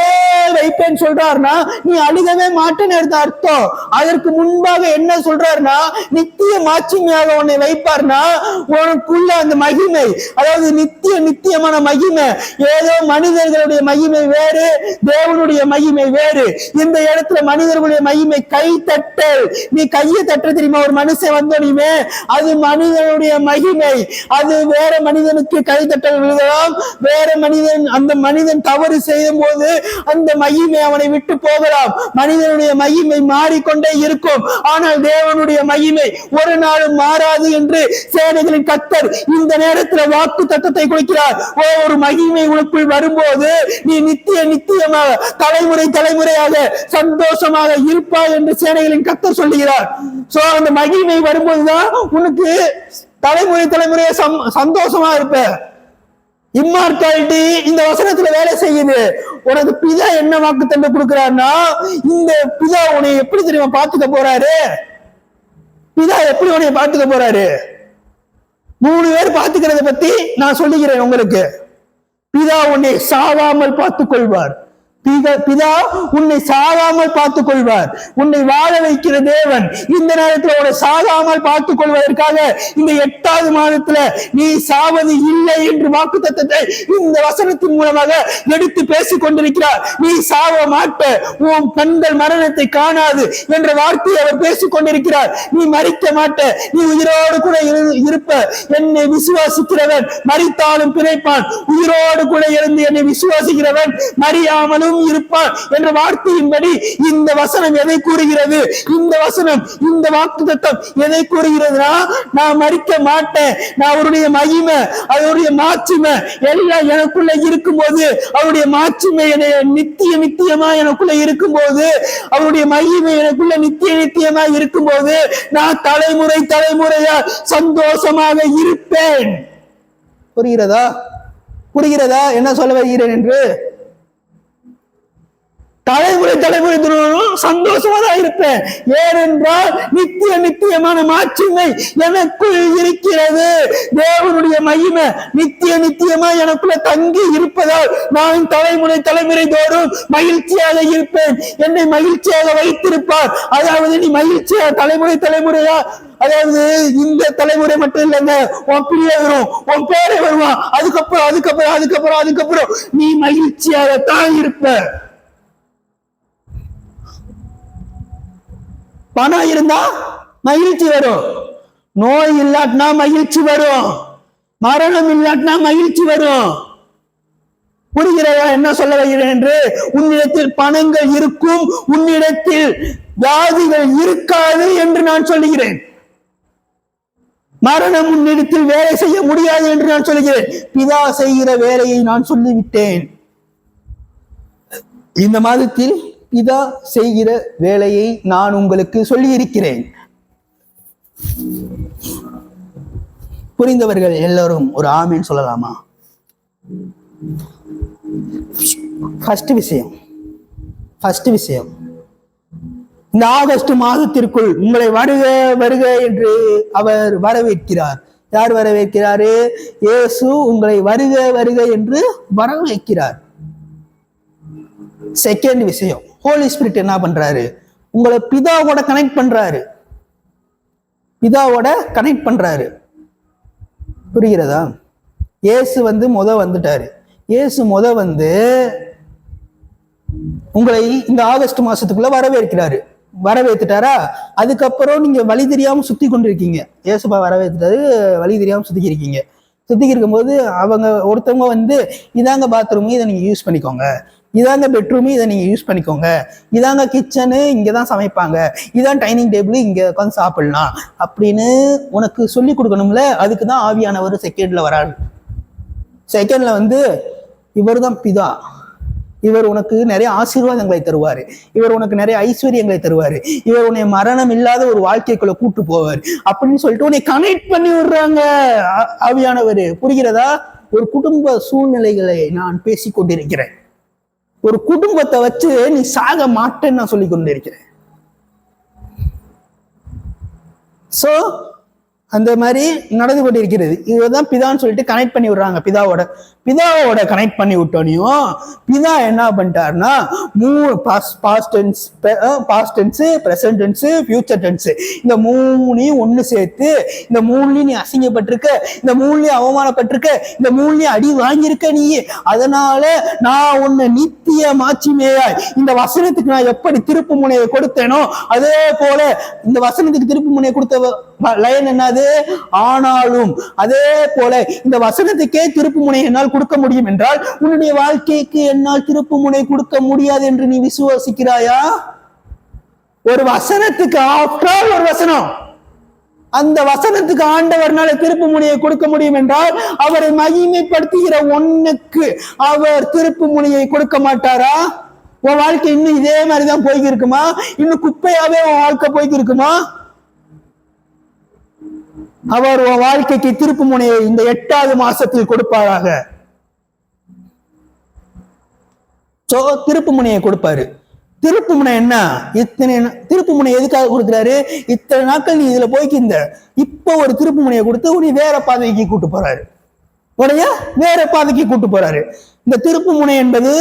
வைப்பேன்னு சொல்றாருன்னா நீ அழுகவே மாட்டேன்னு அர்த்தம். அதற்கு முன்பாக என்ன சொல்றாருன்னா நித்திய மாட்சிமையாக உன்னை வைப்பார்னா உனக்குள்ள அந்த மகிமை, அதாவது நித்தியமான மகிமை. ஏதோ மனிதர்களுடைய மகிமை வேறு, தேவனுடைய மகிமை வேறு. இந்த இடத்துல மனிதர்களுடைய மகிமை கை தட்டல். நீ கையை தட்ட தெரியுமா? ஒரு மனுஷன் வந்தோடையுமே அது மனிதனுடைய மகிமை. அது வேற மனிதனுக்கு கைதட்டல் விழுகலாம். வேற அந்த மனிதன் தவறு செய்யும் போது அந்த மகிமை அவனை விட்டு போகலாம். மனிதனுடைய மகிமை மாறிக்கொண்டே இருக்கும். ஆனால் தேவனுடைய மகிமை ஒரு நாளும் மாறாது என்று சேனைகளின் கர்த்தர் இந்த நேரத்தில் வாக்கு தத்தத்தை கொடுக்கிறார். ஒரு மகிமை உனக்குள் வரும்போது நீ நித்தியமாக தலைமுறை தலைமுறையாக சந்தோஷமாக இருப்பாய் என்று சேனைகளின் கர்த்தர் சொல்லுகிறார். சோ அந்த மகிமை வரும்போதுதான் உனக்கு தலைமுறை தலைமுறையா சந்தோஷமா இருப்ப. இம்மார்டாலிட்டி இந்த வசனத்துல வேலை செய்யுது. உனக்கு பிதா என்ன வாக்கு தந்து கொடுக்கிறார்னா, இந்த பிதா உன்னை எப்படி தெரியுமா பாத்துக்க போறாரு? பிதா எப்படி உன்னை பாத்துக்க போறாரு? 3 பேர் பாத்துக்கிறத பத்தி நான் சொல்லுகிறேன் உங்களுக்கு. பிதா உன்னை சாவாமல் பார்த்துக் கொள்வார். பிதா உன்னை சாகாமல் பார்த்துக் கொள்வார். உன்னை வாழ வைக்கிற தேவன் இந்த நேரத்தில் உன்னை சாகாமல் பார்த்துக் கொள்வதற்காக இந்த 8வது மாதத்துல நீ சாவது இல்லை என்று வாக்கு தத்தத்தை இந்த வசனத்தின் மூலமாக எடுத்து பேசிக் கொண்டிருக்கிறார். நீ சாவ மாட்ட, உன் கண்கள் மரணத்தை காணாது என்ற வார்த்தையை அவர் பேசிக் கொண்டிருக்கிறார். நீ மரிக்க மாட்ட, நீ உயிரோடு கூட இருப்ப. என்னை விசுவாசிக்கிறவன் மரித்தாலும் பிழைப்பான், உயிரோடு கூட இருந்து என்னை விசுவாசிக்கிறவன் மரியாமலும் இருப்பான் என்ற வார்த்தையின்படி இந்த வசனம் எதை கூறுகிறது? இந்த வசனம், இந்த வாக்குத்தத்தம் எதை கூறுகிறதுனா, நான் மரிக்க மாட்டேன், நான் அவருடைய மகிமை, அவருடைய மாட்சிமை எல்லாம் எனக்குள்ள இருக்கும்போது, அவருடைய மாட்சிமை நித்தியமா எனக்குள்ள இருக்கும்போது, அவருடைய மகிமை எனக்குள்ள நித்தியமா இருக்கும்போது நான் தலைமுறை தலைமுறையா சந்தோஷமாக இருப்பேன். புரிகிறதா என்ன சொல்ல வருகிறேன் என்று? தலைமுறை சந்தோஷமா தான் இருப்பேன். ஏனென்றால் நித்தியமான மாட்சிமை எனக்குள் இருக்கிறது. தேவனுடைய மகிமை நித்தியமா எனக்குள்ள தங்கி இருப்பதால் நான் தலைமுறை தோறும் மகிழ்ச்சியாக இருப்பேன். என்னை மகிழ்ச்சியாக வைத்திருப்பார். அதாவது நீ மகிழ்ச்சியாக தலைமுறையா, அதாவது இந்த தலைமுறை மட்டும் இல்லைங்க, உன் பிள்ளை வரும், உன் பேரை வருவான், அதுக்கப்புறம் நீ மகிழ்ச்சியாக தான் இருப்ப. பணம் இருந்தா மகிழ்ச்சி வரும், நோய் இல்லாட்டினா மகிழ்ச்சி வரும், மரணம் இல்லாட்டினா மகிழ்ச்சி வரும். புரிகிறதா என்ன சொல்ல வருகிறேன் என்று? உன்னிடத்தில் பணங்கள் இருக்கும், உன்னிடத்தில் வியாதிகள் இருக்காது என்று நான் சொல்லுகிறேன். மரணம் உன்னிடத்தில் வேலை செய்ய முடியாது என்று நான் சொல்லுகிறேன். பிதா செய்கிற வேலையை நான் சொல்லிவிட்டேன். இந்த மாதத்தில் பிதா செய்கிற வேலையை நான் உங்களுக்கு சொல்லி இருக்கிறேன். புரிந்தவர்கள் எல்லாரும் ஒரு ஆமீன் சொல்லலாமா? ஃபர்ஸ்ட் விஷயம் இந்த ஆகஸ்ட் மாதத்திற்குள் உங்களை வருக வருக என்று அவர் வரவேற்கிறார். யார் வரவேற்கிறாரு? இயேசு உங்களை வருக வருக என்று வரவேற்கிறார். செகண்ட் விஷயம், ஹோலி ஸ்பிரிட் என்ன பண்றாரு? உங்களை பிதாவோட கனெக்ட் பண்றாரு. பிதாவோட கனெக்ட் பண்றாரு. புரிகிறதா? இயேசு வந்துட்டாரு. இயேசு உங்களை இந்த ஆகஸ்ட் மாசத்துக்குள்ள வரவேற்றுட்டாரா? அதுக்கப்புறம் நீங்க வழி தெரியாம சுத்தி கொண்டிருக்கீங்க. இயேசுபா வரவேற்றுட்டாரு, வழி தெரியாம சுத்திக்கி இருக்கீங்க. சுத்திக்கி இருக்கும்போது அவங்க ஒருத்தவங்க இதாங்க பாத்ரூம், இதை நீங்க யூஸ் பண்ணிக்கோங்க, இதாங்க பெட்ரூம், இதை நீங்க யூஸ் பண்ணிக்கோங்க, இதாங்க கிச்சனு, இங்கதான் சமைப்பாங்க, இதான் டைனிங் டேபிள், இங்க உட்காந்து சாப்பிடலாம் அப்படின்னு உனக்கு சொல்லி கொடுக்கணும்ல. அதுக்குதான் ஆவியானவர் செகண்ட்ல வராரு. செகண்ட்ல இவர் தான் பிதா. இவர் உனக்கு நிறைய ஆசீர்வாதங்களை தருவாரு. இவர் உனக்கு நிறைய ஐஸ்வர்யங்களை தருவாரு. இவர் உன்னை மரணம் இல்லாத ஒரு வாழ்க்கைக்குள்ள கூட்டு போவார் அப்படின்னு சொல்லிட்டு உன்னை கனெக்ட் பண்ணி விடுறாங்க ஆவியானவர். புரிகிறதா? ஒரு குடும்ப சூழ்நிலைகளை நான் பேசி கொண்டிருக்கிறேன். ஒரு குடும்பத்தை வச்சு நீ சாக மாட்டேன்னு நான் சொல்லி கொண்டிருக்கிறேன். சோ அந்த மாதிரி நடந்து கொண்டிருக்கிறது. இதுதான் பிதான்னு சொல்லிட்டு கனெக்ட் பண்ணி விடுறாங்க. பிதாவோட கனெக்ட் பண்ணி விட்டோனையும் பிதா என்ன பண்ணிட்டாருன்னா, past tense, present tense, future tense, இந்த மூணையும் ஒண்ணு சேர்த்து, இந்த மூணுலயும் நீ அசிங்கப்பட்டிருக்க, இந்த மூணுலயும் அவமானப்பட்டிருக்க, இந்த மூணுலயும் அடி வாங்கியிருக்க நீ. அதனால நான் உன்னை நித்திய மாட்சிமையாய், இந்த வசனத்துக்கு நான் எப்படி திருப்பு முனையை கொடுத்தேனோ அதே போல இந்த வசனத்துக்கு திருப்பு முனையை கொடுத்த லைன் என்னது? ஆனாலும் அதே போல இந்த வசனத்துக்கே திருப்பு முனை என்னால் கொடுக்க முடியும் என்றால் உன்னுடைய வாழ்க்கைக்கு என்னால் திருப்பு முனை கொடுக்க முடியாது என்று நீ விசுவாசிக்கிறாயா? ஒரு வசனத்துக்கு ஆஃப்டர் ஒரு வசனம், அந்த வசனத்துக்கு ஆண்டவர்னால திருப்பு முனையை கொடுக்க முடியும் என்றால் அவரை மகிமைப்படுத்துகிற ஒன்னுக்கு அவர் திருப்பு முனையை கொடுக்க மாட்டாரா? உன் வாழ்க்கை இன்னும் இதே மாதிரிதான் போய்க்கு இருக்குமா? இன்னும் குப்பையாவே உன் வாழ்க்கை போய்க்கு இருக்குமா? அவர் உன் வாழ்க்கைக்கு திருப்பு முனையை இந்த 8வது மாசத்தில் கொடுப்பாராக. திருப்பு முனையை கொடுப்பாரு. திருப்பு முனை என்ன? திருப்பு முனை எதுக்காக கொடுக்கிறாரு? இத்தனை நாட்கள் நீ இதுல போய்க்கிந்த, இப்ப ஒரு திருப்பு முனையை கொடுத்து உன்னை வேற பாதைக்கு கூட்டு போறாரு. வேற பாதைக்கு கூட்டு போறாரு. இந்த திருப்பு முனை என்பது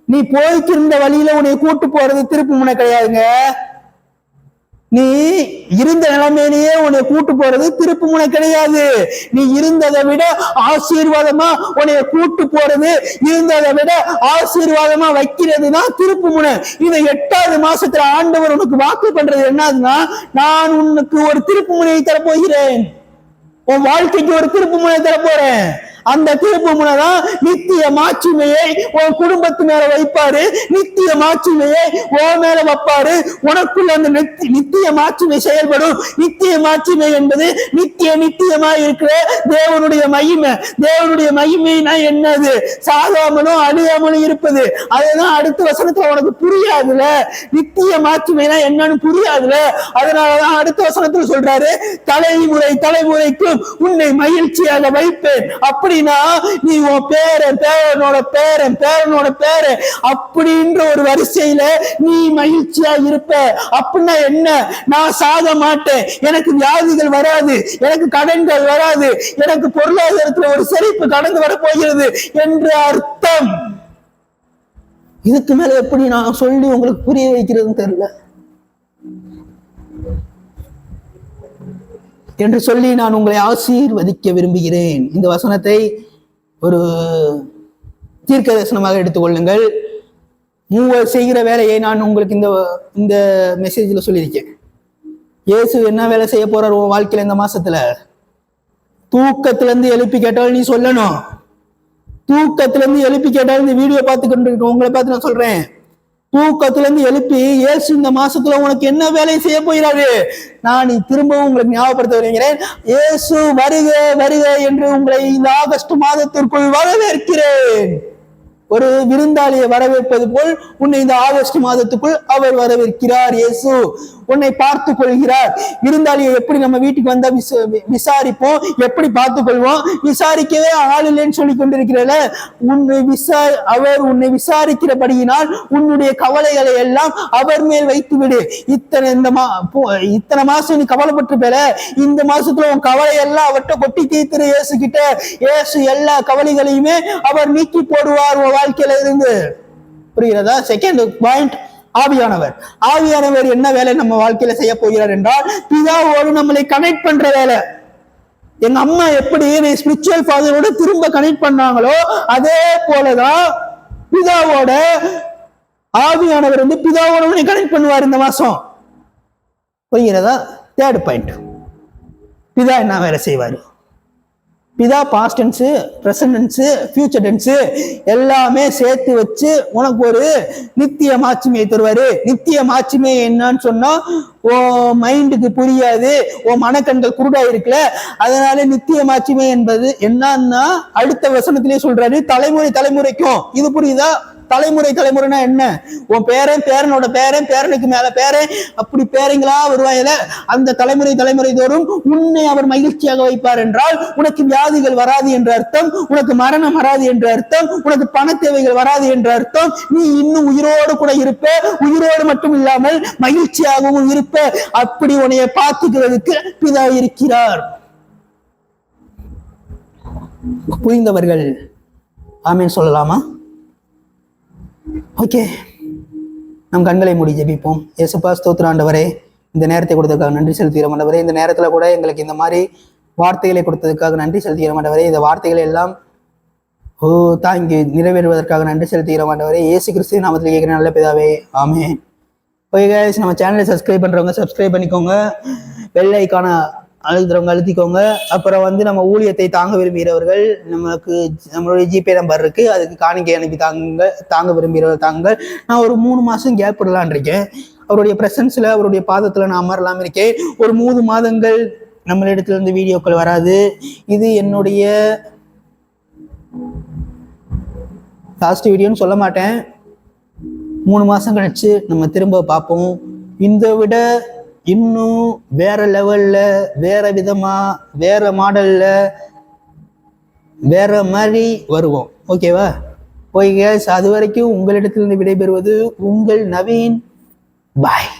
நீ போய்க்கிருந்த வழியில உன்னை கூட்டு போறது திருப்பு முனை கிடையாதுங்க. நீ இருந்த நிலைமையிலேயே உன்னை கூட்டு போறது திருப்பு முனை கிடையாது. நீ இருந்ததை விட ஆசீர்வாதமா உன்னைய கூட்டு போறது, இருந்ததை விட ஆசீர்வாதமா வைக்கிறதுதான் திருப்பு முனை. இந்த 8வது மாசத்துல ஆண்டவர் உனக்கு வாக்கு பண்றது என்னதுன்னா, நான் உனக்கு ஒரு திருப்பு முனையை தரப்போகிறேன், உன் வாழ்க்கைக்கு ஒரு திருப்பு முனை தரப்போறேன். அந்த திருப்பு முனைதான் நித்திய மாட்சிமையை உன் குடும்பத்து மேல வைப்பாரு, நித்திய மாட்சிமையை உன் மேல வைப்பாரு. உனக்குள்ள அந்த நித்திய மாட்சிமை செயல்படும். நித்திய மாட்சிமை என்பது நித்தியமாய் இருக்கிற தேவனுடைய மகிமை. தேவனுடைய மகிமைனா என்னது? சாகாமலும் அழியாமலும் இருப்பது. அதுதான் அடுத்த வசனத்துல உனக்கு புரியாதுல. நித்திய மாட்சிமைனா என்னன்னு புரியாதுல. அதனாலதான் அடுத்த வசனத்துல சொல்றாரு, தலைமுறைக்கும் உன்னை மகிழ்ச்சியாக வைப்பேன். அப்படின்னா நீ உன் பேரனோட பேரன் அப்படின்ற ஒரு வரிசையில நீ மகிழ்ச்சியா இருப்ப. அப்படின்னா என்ன? நான் சாக மாட்டேன், எனக்கு வியாதிகள் வராது, எனக்கு கடன்கள் வராது, எனக்கு பொருளாதாரத்துல ஒரு செழிப்பு கடந்து வர போகிறது என்று அர்த்தம். இதுக்கு மேல எப்படி நான் சொல்லி உங்களுக்கு புரிய வைக்கிறதுன்னு தெரியல என்று சொல்லி நான் உங்களை ஆசீர்வதிக்க விரும்புகிறேன். இந்த வசனத்தை ஒரு தீர்க்க தரிசனமாக எடுத்துக்கொள்ளுங்கள். மூவர் செய்கிற வேலையை நான் உங்களுக்கு இந்த மெசேஜ்ல சொல்லியிருக்கேன். இயேசு என்ன வேலை செய்ய போறார் உன் வாழ்க்கையில இந்த மாசத்துல? தூக்கத்துல இருந்து எழுப்பி கேட்டாலும் நீ சொல்லணும். தூக்கத்துல இருந்து எழுப்பி கேட்டாலும் இந்த வீடியோ பார்த்து கொண்டு இருக்க உங்களை பார்த்து நான் சொல்றேன், தூக்கத்துல இருந்து எழுப்பி இயேசு இந்த மாசத்துல உனக்கு என்ன வேலை செய்ய போகிறாரு நான் திரும்பவும் உங்களுக்கு ஞாபகப்படுத்த வருகிறேன். இயேசு வருக வருக என்று உங்களை இந்த ஆகஸ்ட் மாதத்திற்குள் வரவேற்கிறேன். ஒரு விருந்தாளியை வரவேற்பது போல் உன்னை இந்த ஆகஸ்ட் மாதத்துக்குள் அவர் வரவேற்கிறார். இயேசு உன்னை பார்த்து கொள்கிறார். விருந்தாளியை எப்படி நம்ம வீட்டுக்கு வந்தா விசாரிப்போம், எப்படி பார்த்து கொள்வோம்? விசாரிக்கவே ஆள் இல்லைன்னு சொல்லி கொண்டிருக்கிறல, அவர் உன்னை விசாரிக்கிறபடியினால் உன்னுடைய கவலைகளை எல்லாம் அவர் மேல் வைத்து விடு. இத்தனை மாசம் நீ கவலைப்பட்டு பேர, இந்த மாசத்துல உன் கவலை எல்லாம் அவர்கிட்ட கொட்டி தீர்த்துரு. இயேசு கிட்ட, இயேசு எல்லா கவலைகளையுமே அவர் நீக்கி போடுவார் உன் வாழ்க்கையில இருந்து. புரிகிறதா? செகண்ட் பாயிண்ட், ஆவியானவர். ஆவியானவர் என்ன வேலை நம்ம வாழ்க்கையில செய்ய போகிறார் என்றால், பிதாவோடு நம்மளை கனெக்ட் பண்ற வேலை. எங்க அம்மா எப்படி ஸ்பிரிச்சுவல் ஃபாதரோட திரும்ப கனெக்ட் பண்ணாங்களோ, அதே போலதான் பிதாவோட ஆவியானவர் பிதாவோட கனெக்ட் பண்ணுவார் இந்த மாசம். புரிகிறதா? தேர்ட் பாயிண்ட், பிதா என்ன வேலை செய்வார்? பிதா past tense, present tense, future tense எல்லாமே சேர்த்து வச்சு உனக்கு ஒரு நித்திய மாட்சிமையை தருவாரு. நித்திய மாட்சிமை என்னன்னு சொன்னா, ஓ மைண்டுக்கு புரியாது, ஓ மனக்கண்கள் குருடா இருக்குல்ல, அதனால நித்திய மாட்சிமை என்பது என்னன்னா அடுத்த வசனத்திலேயே சொல்றாரு, தலைமுறை தலைமுறைக்கும். இது புரியுதா? தலைமுறைனா என்ன? உன் பேரனோட பேரனுக்கு மேல பேரன், அப்படி பேரங்களா வருவாயில, அந்த தலைமுறை தோறும் உன்னை அவர் மகிழ்ச்சியாக வைப்பார் என்றால் உனக்கு வியாதிகள் வராது என்ற அர்த்தம், உனக்கு மரணம் வராது என்ற அர்த்தம், உனக்கு பண தேவைகள் வராது என்ற அர்த்தம். நீ இன்னும் உயிரோடு கூட இருப்ப, உயிரோடு மட்டும் இல்லாமல் மகிழ்ச்சியாகவும் இருப்ப. அப்படி உன்னைய பார்த்துக்கிறதுக்கு பிதா இருக்கிறார். புரிந்தவர்கள் ஆமென் சொல்லலாமா? ஓகே, நம் கண்களை மூடி ஜெபிப்போம். இயேசுப்பா, ஸ்தோத்திரம் ஆண்டவரே, இந்த நேரத்தை கொடுத்ததுக்காக நன்றி செலுத்துகிறோம் ஆண்டவரே. இந்த நேரத்துல கூட எங்களுக்கு இந்த மாதிரி வார்த்தைகளை கொடுத்ததுக்காக நன்றி செலுத்துகிறோம் ஆண்டவரே. இந்த வார்த்தைகளை எல்லாம் தாங்கி நிறைவேறுவதற்காக நன்றி செலுத்துகிறோம் ஆண்டவரே. இயேசு கிறிஸ்து நாமத்தில் கேட்கிற நல்ல பிதாவே, ஆமென். ஓகே கைஸ், நம்ம சேனலை சப்ஸ்கிரைப் பண்றவங்க சப்ஸ்கிரைப் பண்ணிக்கோங்க, பெல் ஐகான அழுத்துறவங்க அழுத்திக்கோங்க. அப்புறம் நம்ம ஊழியத்தை தாங்க விரும்புகிறவர்கள், நம்மளுடைய ஜிபே நம்பர் இருக்கு, அதுக்கு காணிக்கை அனுப்பி தாங்க விரும்புகிறவர்கள் தாங்க. நான் ஒரு 3 மாசம் கேப் விடலான் இருக்கேன். அவருடைய பிரசன்ஸ்ல, அவருடைய பாதத்துல நான் அமரலாம் இருக்கேன். ஒரு 3 மாதங்கள் நம்மளிடத்துல இருந்து வீடியோக்கள் வராது. இது என்னுடைய லாஸ்ட் வீடியோன்னு சொல்ல மாட்டேன். 3 மாசம் கழிச்சு நம்ம திரும்ப பார்ப்போம். இந்த விட இன்னும் வேற லெவல்ல, வேற விதமா, வேற மாடல்ல, வேற மாதிரி வருவோம். ஓகேவா? ஓகே, அது வரைக்கும் உங்களிடத்திலிருந்து விடைபெறுவது உங்கள் நவீன். பாய்.